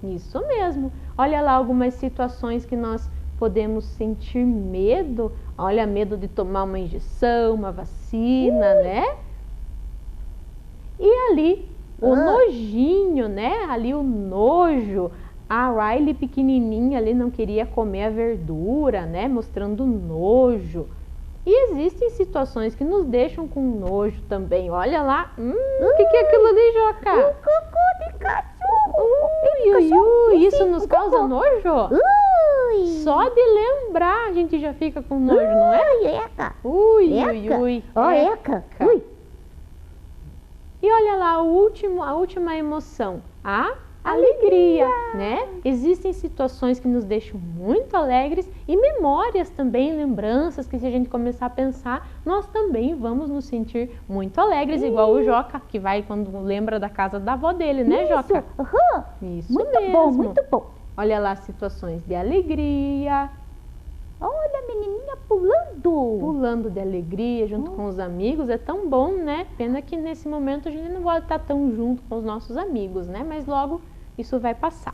Isso mesmo. Olha lá algumas situações que nós podemos sentir medo. Olha, medo de tomar uma injeção, uma vacina, né? E ali, o nojinho, né? Ali o nojo. A Riley pequenininha ali não queria comer a verdura, né? Mostrando nojo. E existem situações que nos deixam com nojo também. Olha lá. O que é aquilo ali, Joca? Um cocô de cachorro. Isso nos causa nojo? Ui. Só de lembrar a gente já fica com nojo, não é? Eca. Ui. Ó, eca. Ui. E olha lá a última emoção, a alegria, né? Existem situações que nos deixam muito alegres e memórias também, lembranças que se a gente começar a pensar, nós também vamos nos sentir muito alegres, igual o Joca, que vai quando lembra da casa da avó dele, né, Joca? Isso Muito mesmo. bom, muito bom. Olha lá situações de alegria, Olha a menininha pulando. pulando de alegria junto com os amigos, é tão bom, né? Pena que nesse momento a gente não pode estar tão junto com os nossos amigos, né? Mas logo isso vai passar.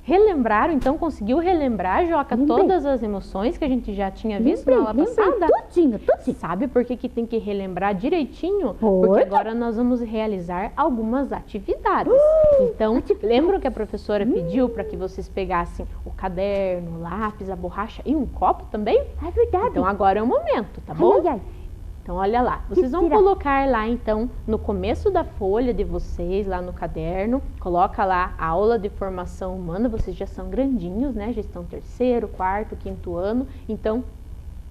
Relembraram, então conseguiu relembrar, Joca, Lembrei. todas as emoções que a gente já tinha visto na aula passada? Tudinho. Sabe por que tem que relembrar direitinho? Olha. Porque agora nós vamos realizar algumas atividades. Então, lembram que a professora pediu para que vocês pegassem o caderno, o lápis, a borracha e um copo também? É verdade. Então agora é o momento, tá bom? Ai. Então olha lá, vocês vão Tira. colocar lá então no começo da folha de vocês, lá no caderno, coloca lá a aula de formação humana, vocês já são grandinhos, né? Já estão 3º, 4º, 5º ano, então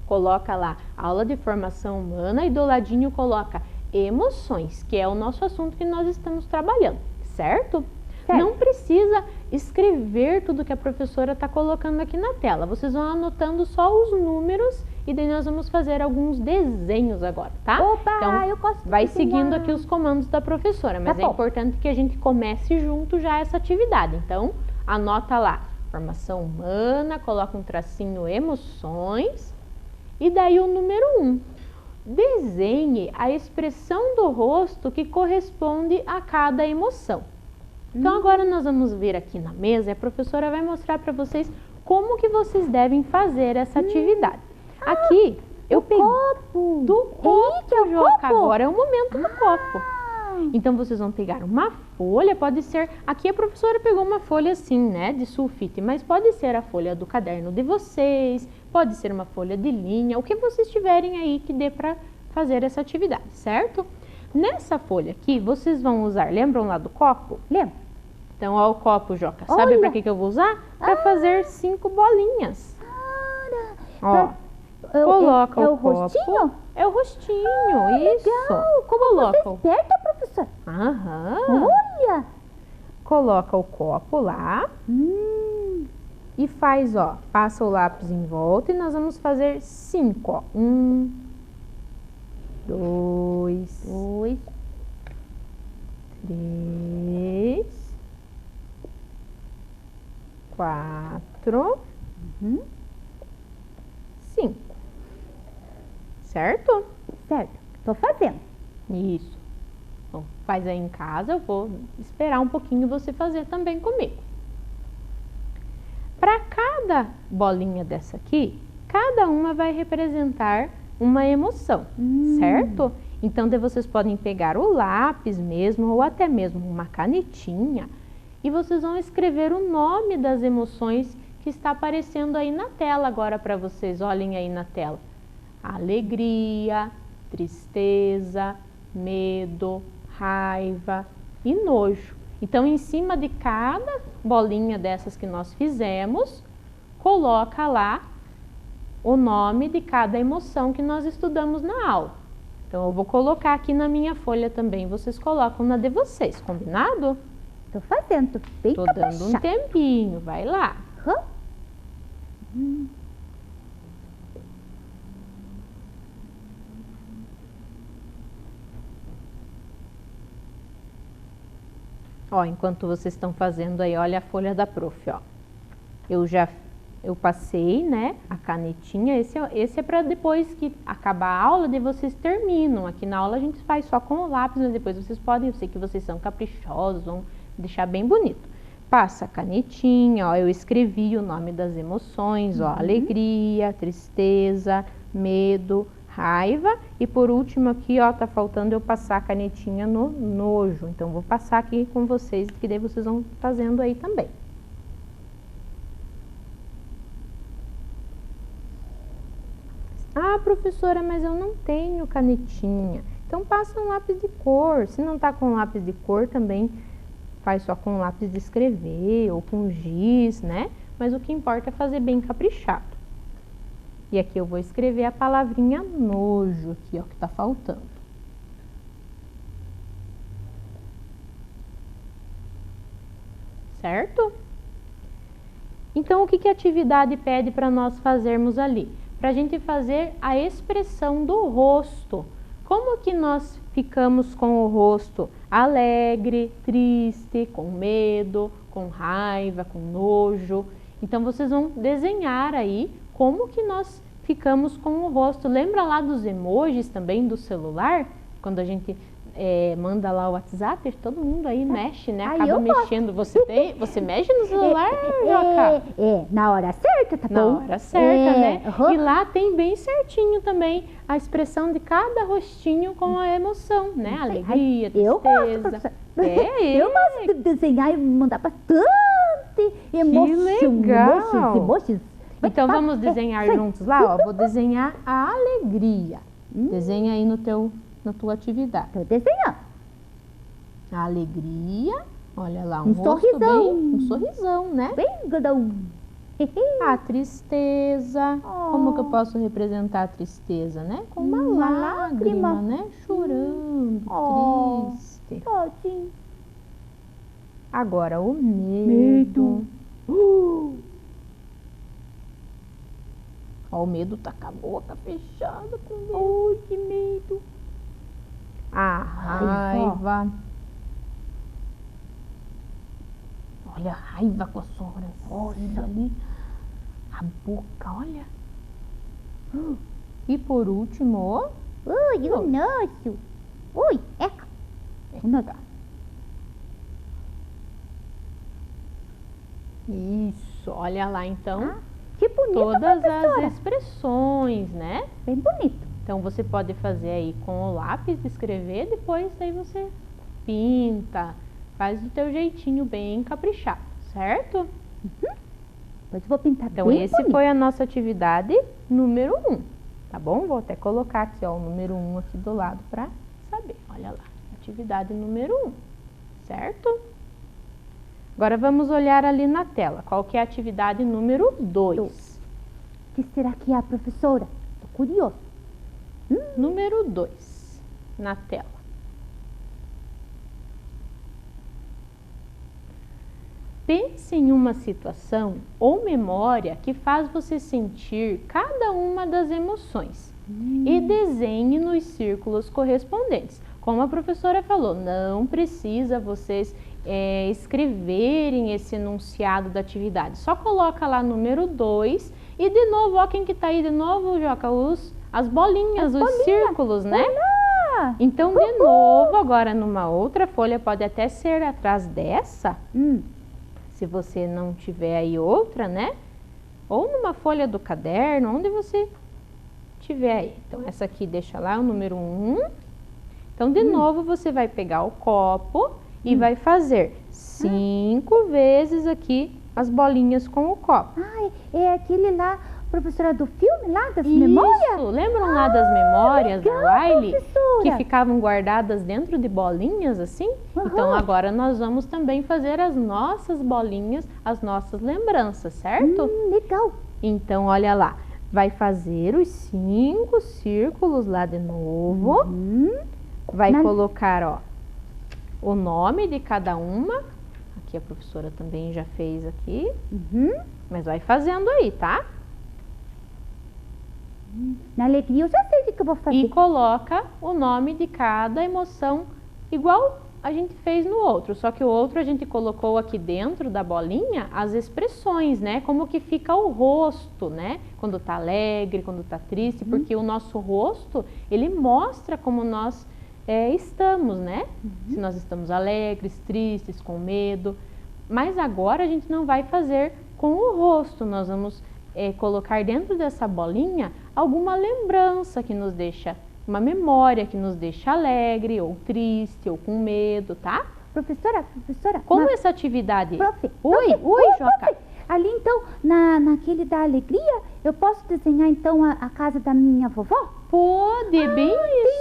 coloca lá aula de formação humana e do ladinho coloca emoções, que é o nosso assunto que nós estamos trabalhando, certo? Não precisa escrever tudo que a professora está colocando aqui na tela. Vocês vão anotando só os números e daí nós vamos fazer alguns desenhos agora, tá? Opa, então, eu gosto de vai desenhar. seguindo aqui os comandos da professora, mas Tá é bom. importante que a gente comece junto já essa atividade. Então, anota lá, formação humana, coloca um tracinho emoções e daí o número 1. Desenhe a expressão do rosto que corresponde a cada emoção. Então agora nós vamos ver aqui na mesa e a professora vai mostrar para vocês como que vocês devem fazer essa atividade. Aqui eu peguei Copo. do copo, Eita, é o Joca, copo. agora é o momento do copo. Então vocês vão pegar uma folha, pode ser, aqui a professora pegou uma folha assim, né, de sulfite, mas pode ser a folha do caderno de vocês, pode ser uma folha de linha, o que vocês tiverem aí que dê para fazer essa atividade, certo? Nessa folha aqui, vocês vão usar, lembram lá do copo? Lembra? Então, ó o copo, Joca. Sabe Olha. para que eu vou usar? Para fazer 5 bolinhas. Ó, coloca é o o copo. rostinho? É o rostinho, isso. Legal. Como Coloca você o... esperta, professora. Aham. Olha. Coloca o copo lá e faz, ó, passa o lápis em volta e nós vamos fazer 5, ó. 1, 2, 3, 4, 5. Certo? Certo. Tô fazendo. Isso. Bom, faz aí em casa, eu vou esperar um pouquinho você fazer também comigo. Para cada bolinha dessa aqui, cada uma vai representar uma emoção, certo? Então, daí vocês podem pegar o lápis mesmo, ou até mesmo uma canetinha, e vocês vão escrever o nome das emoções que está aparecendo aí na tela agora para vocês. Olhem aí na tela. Alegria, tristeza, medo, raiva e nojo. Então, em cima de cada bolinha dessas que nós fizemos, coloca lá o nome de cada emoção que nós estudamos na aula. Então, eu vou colocar aqui na minha folha também, vocês colocam na de vocês, combinado? Tô fazendo. Tô bem Tô dando um tempinho, vai lá. Ó, enquanto vocês estão fazendo aí, olha a folha da prof, ó. Eu já eu passei, né, a canetinha. Esse é para depois que acabar a aula, de vocês terminam. Aqui na aula a gente faz só com o lápis, mas depois vocês podem, eu sei que vocês são caprichosos, vão deixar bem bonito. Passa a canetinha, ó, eu escrevi o nome das emoções, ó, alegria, tristeza, medo, raiva. E por último aqui, ó, tá faltando eu passar a canetinha no nojo. Então, vou passar aqui com vocês, que daí vocês vão fazendo aí também. Ah, professora, mas eu não tenho canetinha. Então, passa um lápis de cor. Se não tá com lápis de cor, também faz só com lápis de escrever ou com giz, né? Mas o que importa é fazer bem caprichado. E aqui eu vou escrever a palavrinha nojo, aqui, ó, que tá faltando. Certo? Então, o que a atividade pede para nós fazermos ali? Para a gente fazer a expressão do rosto. Como que nós ficamos com o rosto alegre, triste, com medo, com raiva, com nojo? Então, vocês vão desenhar aí como que nós ficamos com o rosto. Lembra lá dos emojis também do celular? Quando a gente manda lá o WhatsApp, todo mundo aí mexe, né? Acaba mexendo. Você mexe no celular, Joca? Na hora certa, tá bom? Na hora certa, né? E lá tem bem certinho também a expressão de cada rostinho com a emoção, né? Alegria, tristeza. Eu gosto, eu gosto de desenhar e mandar bastante emoção. Que legal! Emotions. Então vamos desenhar juntos lá, ó. Vou desenhar a alegria. Desenha aí na tua atividade. Tô desenhando. A alegria, olha lá, um rosto sorrisão. um sorrisão, né? Bem grandão. A tristeza, como que eu posso representar a tristeza, né? Com uma lágrima, né? Chorando, triste. Tadinho. Agora o medo. Ó, o medo tá com a boca fechada com medo. Que medo. A raiva. Olha a raiva com a sobrancelha ali. A boca, olha. E por último, ó. Ui, o nojo. Ui, eca. Isso, olha lá então. Que bonito, todas professora. as expressões, né? Bem bonito. Então você pode fazer aí com o lápis de escrever, depois aí você pinta, faz do teu jeitinho bem caprichado, certo? Depois eu vou pintar então bem esse bonito. foi a nossa atividade número 1, tá bom? Vou até colocar aqui, ó, o número 1 aqui do lado para saber. Olha lá, atividade número 1, certo? Agora vamos olhar ali na tela. Qual que é a atividade número 2? O que será que é, professora? Tô curioso. Número 2, na tela. Pense em uma situação ou memória que faz você sentir cada uma das emoções e desenhe nos círculos correspondentes. Como a professora falou, não precisa vocês escreverem esse enunciado da atividade. Só coloca lá número 2 e de novo, ó, quem que tá aí de novo, Joca? As bolinhas, os círculos, né? Olá! Então, de novo, agora numa outra folha, pode até ser atrás dessa, se você não tiver aí outra, né? Ou numa folha do caderno, onde você tiver aí. Então, essa aqui deixa lá o número 1. Então, de novo, você vai pegar o copo e vai fazer 5 vezes aqui as bolinhas com o copo. É aquele lá, professora, do filme lá, das memórias? Isso, lembram lá das memórias legal, da Wiley? professora. Que ficavam guardadas dentro de bolinhas assim? Então agora nós vamos também fazer as nossas bolinhas, as nossas lembranças, certo? Legal. Então olha lá, vai fazer os 5 círculos lá de novo, vai colocar, ó, o nome de cada uma. Aqui a professora também já fez aqui, mas vai fazendo aí, tá? Na alegria eu já sei o que eu vou fazer. E coloca o nome de cada emoção igual a gente fez no outro, só que o outro a gente colocou aqui dentro da bolinha as expressões, né? Como que fica o rosto, né? Quando tá alegre, quando tá triste, porque o nosso rosto, ele mostra como nós estamos, né? Se nós estamos alegres, tristes, com medo. Mas agora a gente não vai fazer com o rosto, nós vamos colocar dentro dessa bolinha alguma lembrança que nos deixa, uma memória que nos deixa alegre, ou triste, ou com medo, tá? Professora, Como essa atividade... Oi, Joca. profe. Ali então, naquele da alegria, eu posso desenhar então a casa da minha vovó? Pode, bem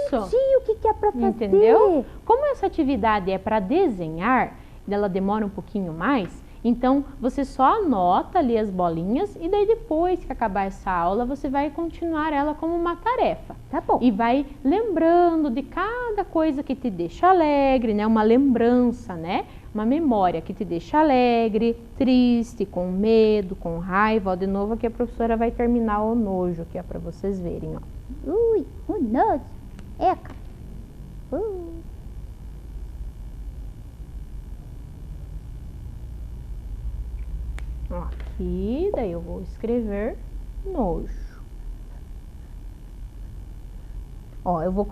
isso. Entendi o que é pra fazer. Entendeu? Como essa atividade é para desenhar, ela demora um pouquinho mais, então você só anota ali as bolinhas e daí depois que acabar essa aula, você vai continuar ela como uma tarefa. Tá bom. E vai lembrando de cada coisa que te deixa alegre, né? Uma lembrança, né? Uma memória que te deixa alegre, triste, com medo, com raiva. Ó, de novo aqui a professora vai terminar o nojo, que é para vocês verem, ó. Ui, o nojo. Eca. Ó, aqui, daí eu vou escrever nojo. Ó, eu vou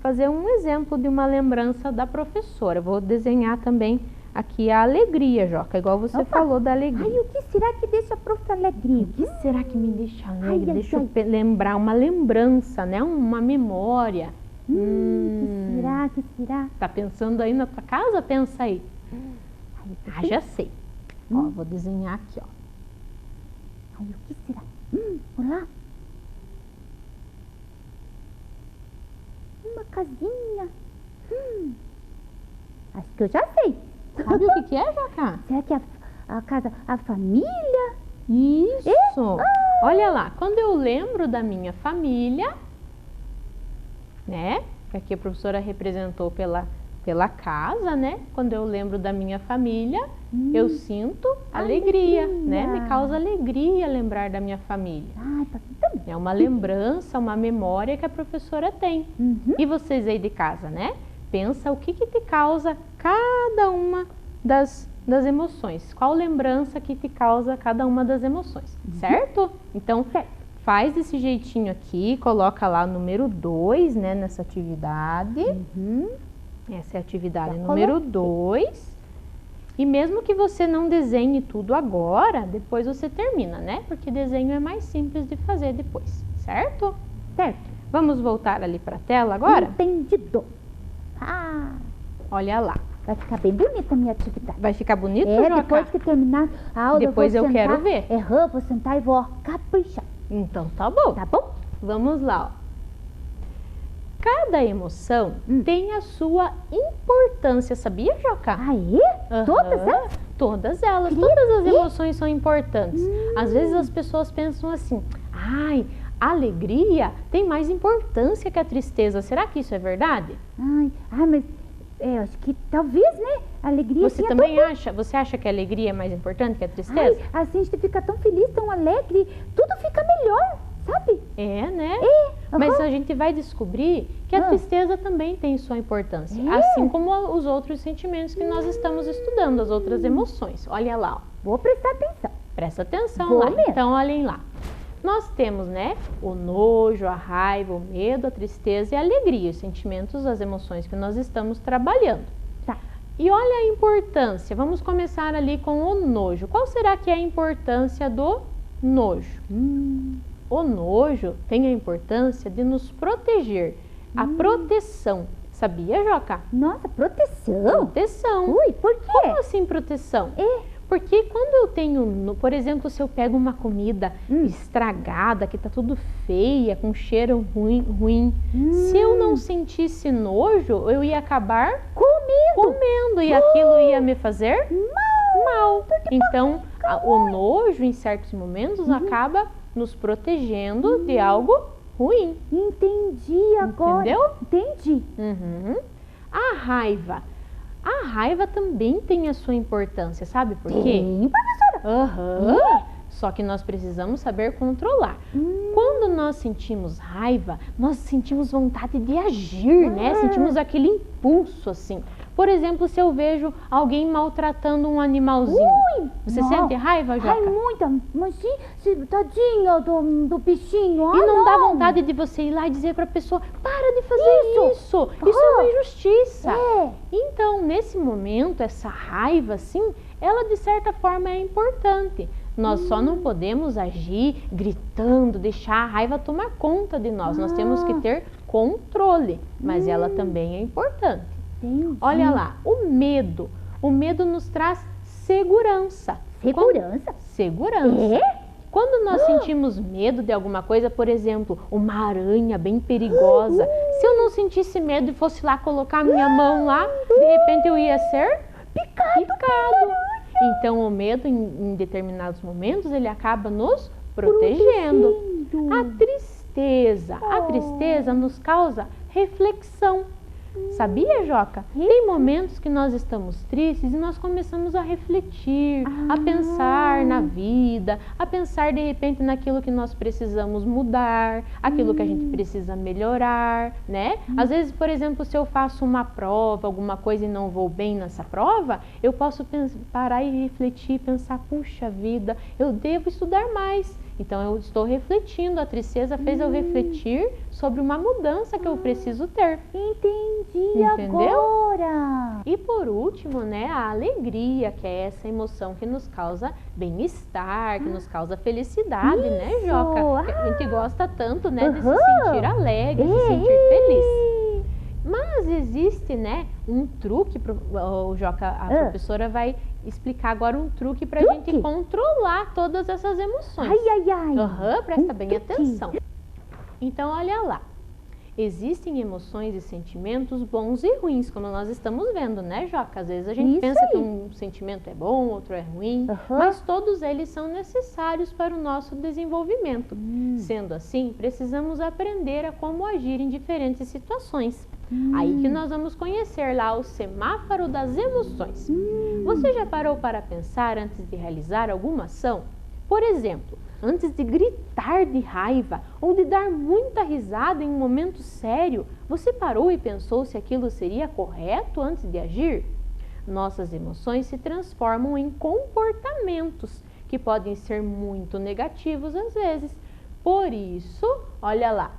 fazer um exemplo de uma lembrança da professora. Eu vou desenhar também aqui a alegria, Joca, igual você falou da alegria. Ai, o que será que deixa a prof alegria? O que será que me deixa alegre? Ai, Deixa eu lembrar, uma lembrança, né? Uma memória. Que será? Tá pensando aí na tua casa? Pensa aí. Já sei. Ó, vou desenhar aqui, ó. Ai, o que será? Olá. Uma casinha. Acho que eu já sei. Sabe o que é, Joca? Será que a casa, a família? Isso! Olha lá, quando eu lembro da minha família, né? Que aqui a professora representou pela casa, né? Quando eu lembro da minha família, eu sinto alegria, né? Me causa alegria lembrar da minha família. Ai, pra mim também. É uma lembrança, uma memória que a professora tem. E vocês aí de casa, né? Pensa o que te causa cada uma das emoções. Qual lembrança que te causa cada uma das emoções, certo? Então, faz desse jeitinho aqui, coloca lá o número 2, né, nessa atividade. Essa é a atividade número 2. E mesmo que você não desenhe tudo agora, depois você termina, né? Porque desenho é mais simples de fazer depois, certo? Certo. Vamos voltar ali para a tela agora? Entendido. Olha lá. Vai ficar bem bonita a minha atividade. Vai ficar bonito, Joca? Depois que terminar a aula, depois eu quero ver. Vou sentar e vou caprichar. Então tá bom. Tá bom? Vamos lá, ó. Cada emoção tem a sua importância, sabia, Joca? Aí? Todas elas? Todas elas. Todas as emoções são importantes. Às vezes as pessoas pensam assim, ai, a alegria tem mais importância que a tristeza. Será que isso é verdade? Mas acho que talvez, né? A alegria Você também acha? Você acha que a alegria é mais importante que a tristeza? Assim a gente fica tão feliz, tão alegre, tudo fica melhor, sabe? É, né? Mas a gente vai descobrir que a tristeza também tem sua importância. Assim como os outros sentimentos que nós estamos estudando, as outras emoções. Olha lá, ó. Vou prestar atenção. Presta atenção Vou lá. mesmo. Então, olhem lá. Nós temos, né, o nojo, a raiva, o medo, a tristeza e a alegria, os sentimentos, as emoções que nós estamos trabalhando. Tá. E olha a importância. Vamos começar ali com o nojo. Qual será que é a importância do nojo? O nojo tem a importância de nos proteger. A proteção. Sabia, Joca? Nossa, proteção? Proteção. Ui, por quê? Como assim proteção? Porque quando eu tenho, por exemplo, se eu pego uma comida estragada, que tá tudo feia, com cheiro ruim, se eu não sentisse nojo, eu ia acabar comendo e aquilo ia me fazer mal. Então, o nojo, em certos momentos, acaba nos protegendo de algo ruim. Entendi agora. Entendeu? Entendi. A raiva. A raiva também tem a sua importância, sabe por quê? Tem, professora. Só que nós precisamos saber controlar. Quando nós sentimos raiva, nós sentimos vontade de agir, né? Sentimos aquele impulso, assim. Por exemplo, se eu vejo alguém maltratando um animalzinho. Você sente raiva, Joca? Ai, muita. Mas tadinha do bichinho. E não dá vontade de você ir lá e dizer para a pessoa, para de fazer isso. Isso é uma injustiça. Então, nesse momento, essa raiva, assim, ela de certa forma é importante. Nós só não podemos agir gritando, deixar a raiva tomar conta de nós. Nós temos que ter controle, mas ela também é importante. Entendi. Olha lá, o medo. O medo nos traz segurança. Segurança? Segurança. Quando nós sentimos medo de alguma coisa, por exemplo, uma aranha bem perigosa, se eu não sentisse medo e fosse lá colocar a minha mão lá, de repente eu ia ser picado. Então o medo em determinados momentos ele acaba nos protegendo. A tristeza nos causa reflexão. Sabia, Joca? Tem momentos que nós estamos tristes e nós começamos a refletir, a pensar na vida, a pensar de repente naquilo que nós precisamos mudar, aquilo que a gente precisa melhorar, né? Às vezes, por exemplo, se eu faço uma prova, alguma coisa e não vou bem nessa prova, eu posso parar e refletir, pensar, puxa vida, eu devo estudar mais. Então eu estou refletindo, a tristeza fez eu refletir sobre uma mudança que eu preciso ter. Entendeu? Agora. E por último, né, a alegria, que é essa emoção que nos causa bem-estar, que nos causa felicidade, né, Joca? A gente gosta tanto, né, de se sentir alegre, de se sentir feliz. Mas existe, né, um truque, Joca, a professora vai explicar agora um truque para a gente controlar todas essas emoções. Presta bem atenção. Então, olha lá. Existem emoções e sentimentos bons e ruins, como nós estamos vendo, né, Joca? Às vezes a gente pensa que um sentimento é bom, outro é ruim, mas todos eles são necessários para o nosso desenvolvimento. Sendo assim, precisamos aprender a como agir em diferentes situações. Aí que nós vamos conhecer lá o semáforo das emoções. Você já parou para pensar antes de realizar alguma ação? Por exemplo, antes de gritar de raiva ou de dar muita risada em um momento sério, você parou e pensou se aquilo seria correto antes de agir? Nossas emoções se transformam em comportamentos que podem ser muito negativos às vezes. Por isso, olha lá.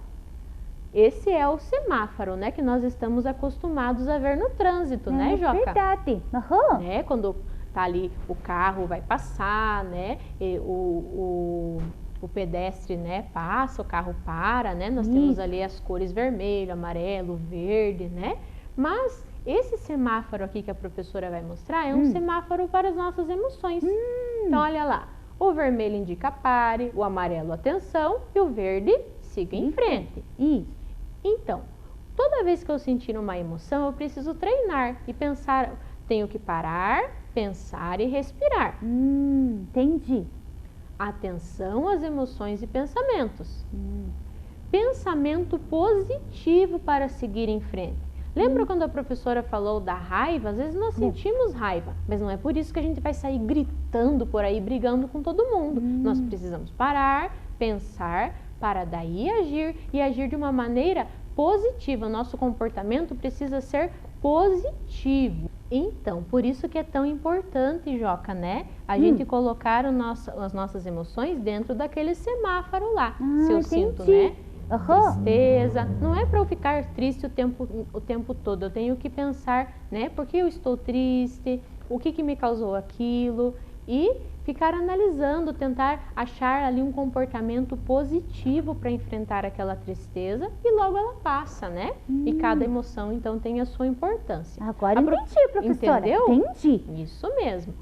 Esse é o semáforo, né, que nós estamos acostumados a ver no trânsito, né, Joca? Verdade. Né, quando tá ali o carro vai passar, né, e o pedestre, né, passa, o carro para, né, nós temos ali as cores vermelho, amarelo, verde, né, mas esse semáforo aqui que a professora vai mostrar é um semáforo para as nossas emoções. Então, olha lá, o vermelho indica pare, o amarelo atenção e o verde siga em frente. Então, toda vez que eu sentir uma emoção, eu preciso treinar e pensar, tenho que parar, pensar e respirar. Entendi. Atenção às emoções e pensamentos. Pensamento positivo para seguir em frente. Lembra quando a professora falou da raiva? Às vezes nós sentimos raiva, mas não é por isso que a gente vai sair gritando por aí, brigando com todo mundo. Nós precisamos parar, pensar, para daí agir e agir de uma maneira positiva. Nosso comportamento precisa ser positivo. Então, por isso que é tão importante, Joca, né? A gente colocar as nossas emoções dentro daquele semáforo lá. Se eu sinto, né? Tristeza, não é para eu ficar triste o tempo todo. Eu tenho que pensar, né? Por que eu estou triste? O que me causou aquilo? E ficar analisando, tentar achar ali um comportamento positivo para enfrentar aquela tristeza e logo ela passa, né? E cada emoção, então, tem a sua importância. Agora entendi, professora. Entendeu? Entendi. Isso mesmo.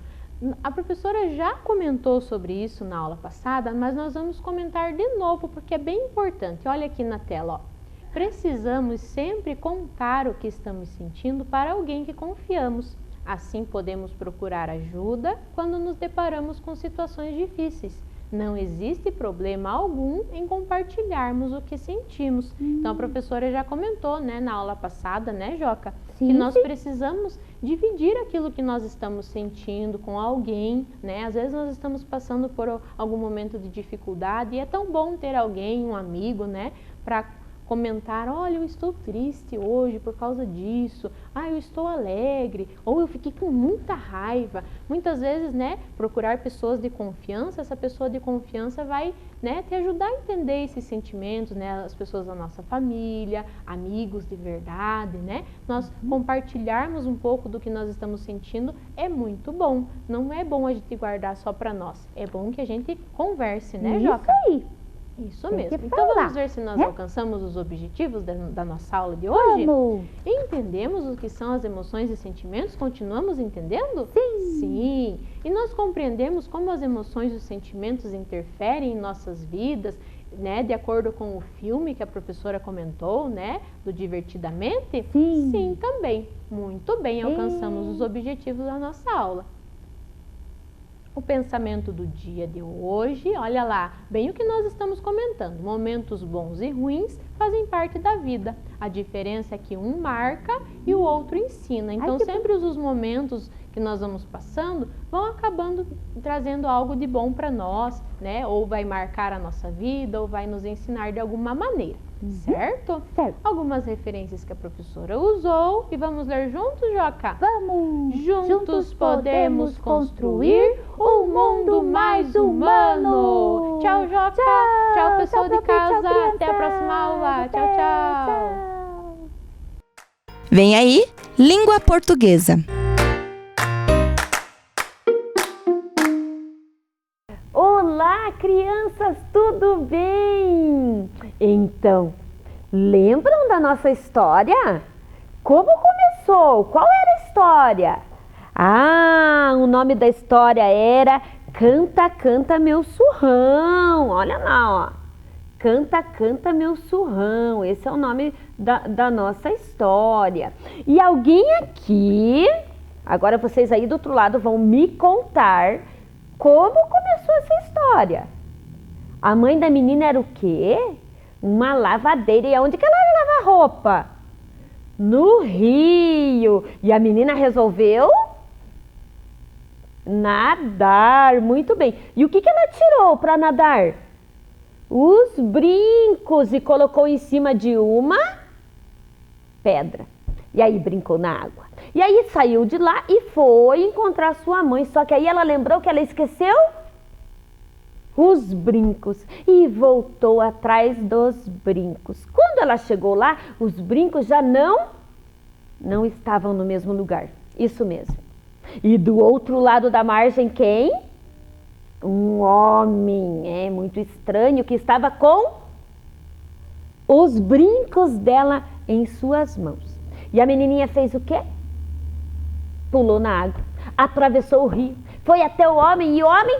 A professora já comentou sobre isso na aula passada, mas nós vamos comentar de novo porque é bem importante. Olha aqui na tela, ó. Precisamos sempre contar o que estamos sentindo para alguém que confiamos. Assim podemos procurar ajuda quando nos deparamos com situações difíceis. Não existe problema algum em compartilharmos o que sentimos. Então a professora já comentou, né, na aula passada, né, Joca? Que nós precisamos dividir aquilo que nós estamos sentindo com alguém, né? Às vezes nós estamos passando por algum momento de dificuldade e é tão bom ter alguém, um amigo, né, para comentar, olha, eu estou triste hoje por causa disso, eu estou alegre, ou eu fiquei com muita raiva. Muitas vezes, né, procurar pessoas de confiança, essa pessoa de confiança vai, né, te ajudar a entender esses sentimentos, né, as pessoas da nossa família, amigos de verdade, né, nós compartilharmos um pouco do que nós estamos sentindo é muito bom. Não é bom a gente guardar só para nós, é bom que a gente converse, né, Joca? Isso aí. Isso Tem mesmo. que Então falar, vamos ver se nós né? alcançamos os objetivos da nossa aula de hoje? Vamos. Entendemos o que são as emoções e sentimentos? Continuamos entendendo? Sim. Sim. E nós compreendemos como as emoções e os sentimentos interferem em nossas vidas, né? De acordo com o filme que a professora comentou, né? Do Divertidamente? Sim. Sim, também. Muito bem, alcançamos os objetivos da nossa aula. O pensamento do dia de hoje, olha lá, bem o que nós estamos comentando. Momentos bons e ruins fazem parte da vida. A diferença é que um marca e o outro ensina. Então, sempre os momentos que nós vamos passando vão acabando trazendo algo de bom para nós, né? Ou vai marcar a nossa vida, ou vai nos ensinar de alguma maneira. Certo? Certo. Algumas referências que a professora usou e vamos ler juntos, Joca? Vamos! Juntos podemos construir um mundo mais humano! Tchau, Joca! Tchau, pessoal de casa! Tchau, Até a próxima aula! Tchau, tchau! Vem aí, língua portuguesa. Olá, crianças, tudo bem? Então, lembram da nossa história? Como começou? Qual era a história? O nome da história era Canta, Canta Meu Surrão. Olha lá, ó. Canta, Canta Meu Surrão. Esse é o nome da nossa história. E alguém aqui, agora vocês aí do outro lado vão me contar como começou essa história. A mãe da menina era o quê? Uma lavadeira. E onde que ela ia lavar roupa? No rio. E a menina resolveu nadar. Muito bem. E o que ela tirou para nadar? Os brincos e colocou em cima de uma pedra. E aí brincou na água. E aí saiu de lá e foi encontrar sua mãe. Só que aí ela lembrou que ela esqueceu os brincos e voltou atrás dos brincos. Quando ela chegou lá, os brincos já não estavam no mesmo lugar. Isso mesmo. E do outro lado da margem, quem? Um homem, muito estranho, que estava com os brincos dela em suas mãos. E a menininha fez o quê? Pulou na água, atravessou o rio, foi até o homem e o homem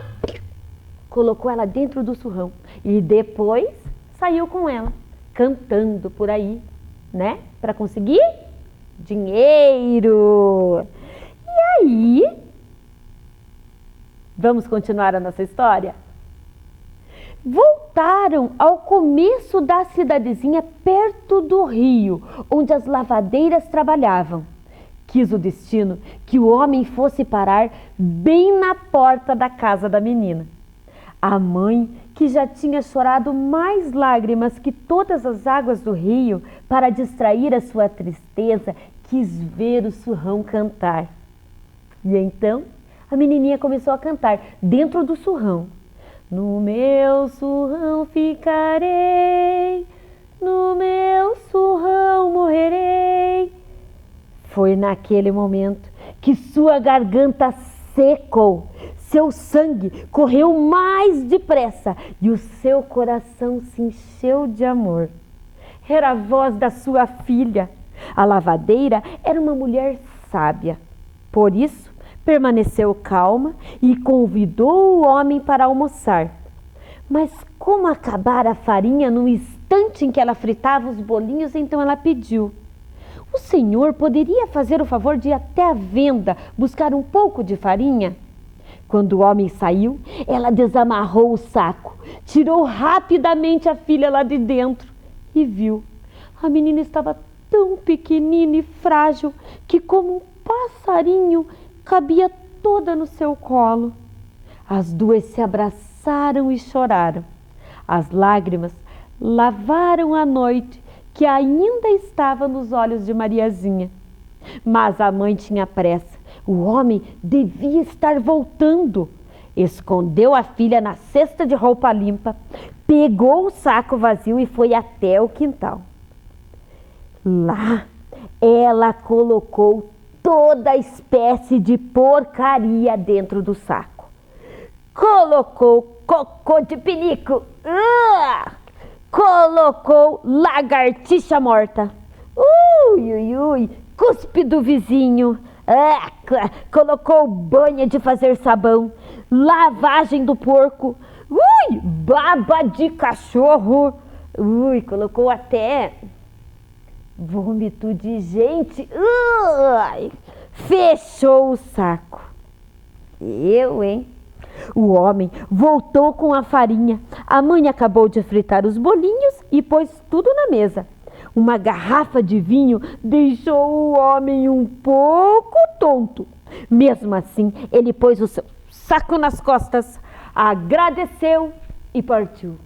colocou ela dentro do surrão. E depois saiu com ela, cantando por aí, né? Para conseguir dinheiro. E aí, vamos continuar a nossa história? Voltaram ao começo da cidadezinha perto do rio, onde as lavadeiras trabalhavam. Quis o destino que o homem fosse parar bem na porta da casa da menina. A mãe, que já tinha chorado mais lágrimas que todas as águas do rio para distrair a sua tristeza, quis ver o surrão cantar. E então a menininha começou a cantar dentro do surrão. No meu surrão ficarei, no meu surrão morrerei. Foi naquele momento que sua garganta secou, seu sangue correu mais depressa e o seu coração se encheu de amor. Era a voz da sua filha. A lavadeira era uma mulher sábia. Por isso, permaneceu calma e convidou o homem para almoçar. Mas como acabara a farinha no instante em que ela fritava os bolinhos, então ela pediu: o senhor poderia fazer o favor de ir até a venda buscar um pouco de farinha? Quando o homem saiu, ela desamarrou o saco, tirou rapidamente a filha lá de dentro e viu. A menina estava tão pequenina e frágil que, como um passarinho, cabia toda no seu colo. As duas se abraçaram e choraram. As lágrimas lavaram a noite que ainda estava nos olhos de Mariazinha. Mas a mãe tinha pressa. O homem devia estar voltando. Escondeu a filha na cesta de roupa limpa, pegou o saco vazio e foi até o quintal. Lá, ela colocou toda espécie de porcaria dentro do saco. Colocou cocô de pinico, colocou lagartixa morta, cuspe do vizinho, colocou banha de fazer sabão, lavagem do porco, baba de cachorro, colocou até vômito de gente, fechou o saco. Hein? O homem voltou com a farinha. A mãe acabou de fritar os bolinhos e pôs tudo na mesa. Uma garrafa de vinho deixou o homem um pouco tonto. Mesmo assim, ele pôs o seu saco nas costas, agradeceu e partiu.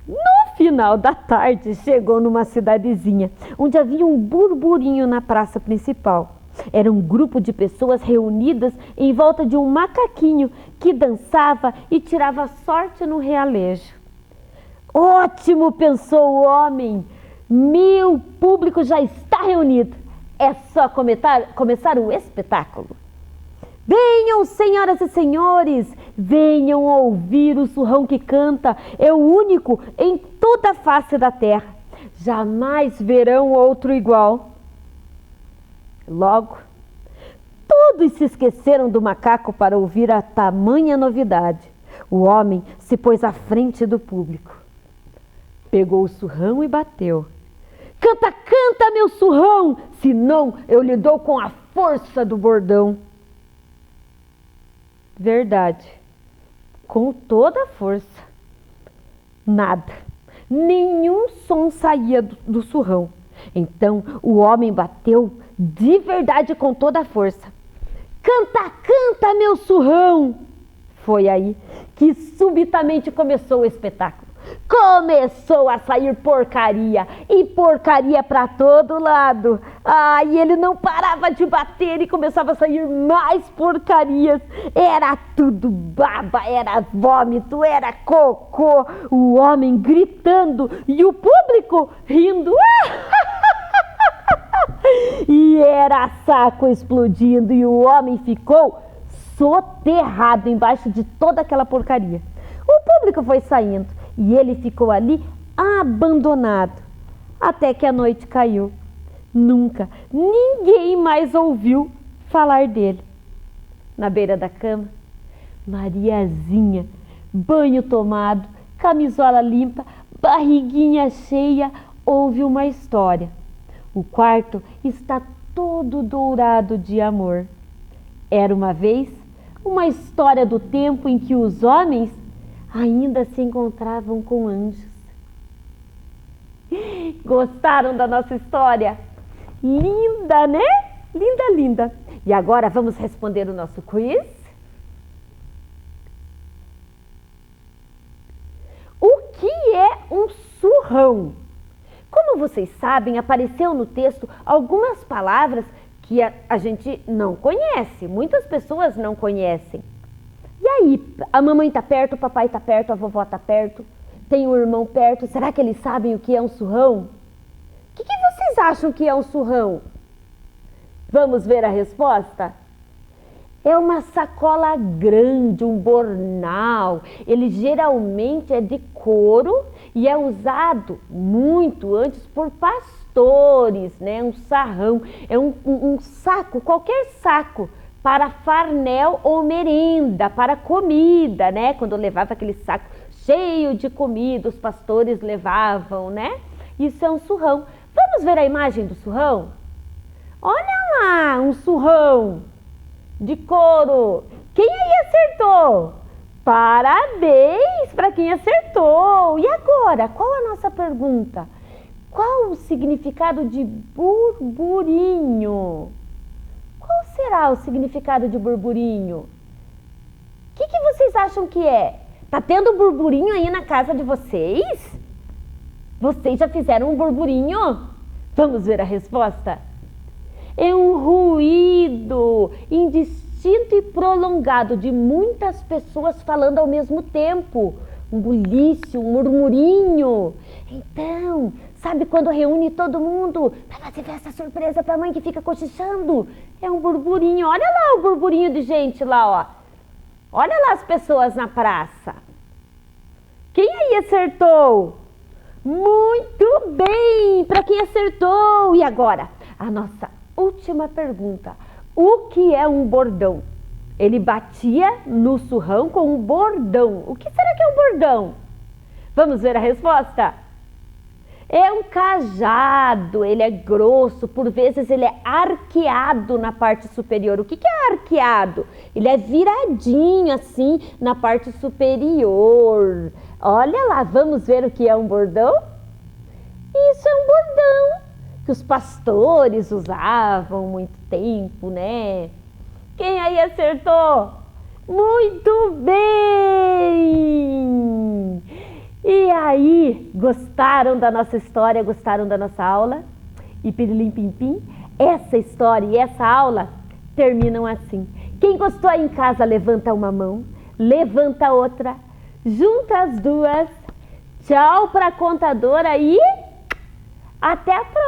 No final da tarde, chegou numa cidadezinha, onde havia um burburinho na praça principal. Era um grupo de pessoas reunidas em volta de um macaquinho que dançava e tirava sorte no realejo. Ótimo, pensou o homem. Meu público já está reunido. É só começar o espetáculo. Venham, senhoras e senhores, venham ouvir o surrão que canta. É o único em toda a face da terra. Jamais verão outro igual. Logo, todos se esqueceram do macaco para ouvir a tamanha novidade. O homem se pôs à frente do público. Pegou o surrão e bateu. Canta, canta, meu surrão, senão eu lhe dou com a força do bordão. Verdade, com toda a força. Nada, nenhum som saía do surrão. Então o homem bateu de verdade com toda a força. Canta, canta, meu surrão! Foi aí que subitamente começou o espetáculo. Começou a sair porcaria, e porcaria para todo lado. E ele não parava de bater e começava a sair mais porcarias. Era tudo baba, era vômito, era cocô. O homem gritando e o público rindo. E era saco explodindo e o homem ficou soterrado embaixo de toda aquela porcaria. O público foi saindo e ele ficou ali abandonado até que a noite caiu. Nunca ninguém mais ouviu falar dele. Na beira da cama, Mariazinha, banho tomado, camisola limpa, barriguinha cheia, ouve uma história. O quarto está todo dourado de amor. Era uma vez uma história do tempo em que os homens ainda se encontravam com anjos. Gostaram da nossa história? Linda, né? Linda, linda. E agora vamos responder o nosso quiz? O que é um surrão? Como vocês sabem, apareceu no texto algumas palavras que a gente não conhece. Muitas pessoas não conhecem. E aí, a mamãe está perto, o papai está perto, a vovó está perto, tem um irmão perto. Será que eles sabem o que é um surrão? O que vocês acham que é um surrão? Vamos ver a resposta? É uma sacola grande, um bornal. Ele geralmente é de couro e é usado muito antes por pastores, né? Um sarrão, é um saco, qualquer saco, para farnel ou merenda, para comida, né? Quando levava aquele saco cheio de comida, os pastores levavam, né? Isso é um surrão. Vamos ver a imagem do surrão? Olha lá, um surrão de couro. Quem aí acertou? Parabéns para quem acertou. E agora, qual a nossa pergunta? Qual o significado de burburinho? Qual será o significado de burburinho? O que vocês acham que é? Tá tendo burburinho aí na casa de vocês? Vocês já fizeram um burburinho? Vamos ver a resposta? É um ruído indistinto e prolongado de muitas pessoas falando ao mesmo tempo. Um bulício, um murmurinho. Então, sabe quando reúne todo mundo para fazer essa surpresa para a mãe que fica cochichando? É um burburinho. Olha lá o burburinho de gente lá, ó. Olha lá as pessoas na praça. Quem aí acertou? Muito bem! Para quem acertou! E agora, a nossa última pergunta. O que é um bordão? Ele batia no surrão com um bordão. O que será que é um bordão? Vamos ver a resposta? É um cajado, ele é grosso, por vezes ele é arqueado na parte superior. O que é arqueado? Ele é viradinho assim na parte superior. Olha lá, vamos ver o que é um bordão? Isso é um bordão que os pastores usavam muito tempo, né? Quem aí acertou? Muito bem! E aí, gostaram da nossa história, gostaram da nossa aula? E pirilim pim pim, essa história e essa aula terminam assim. Quem gostou aí em casa, levanta uma mão, levanta outra, junta as duas. Tchau para a contadora e até a próxima!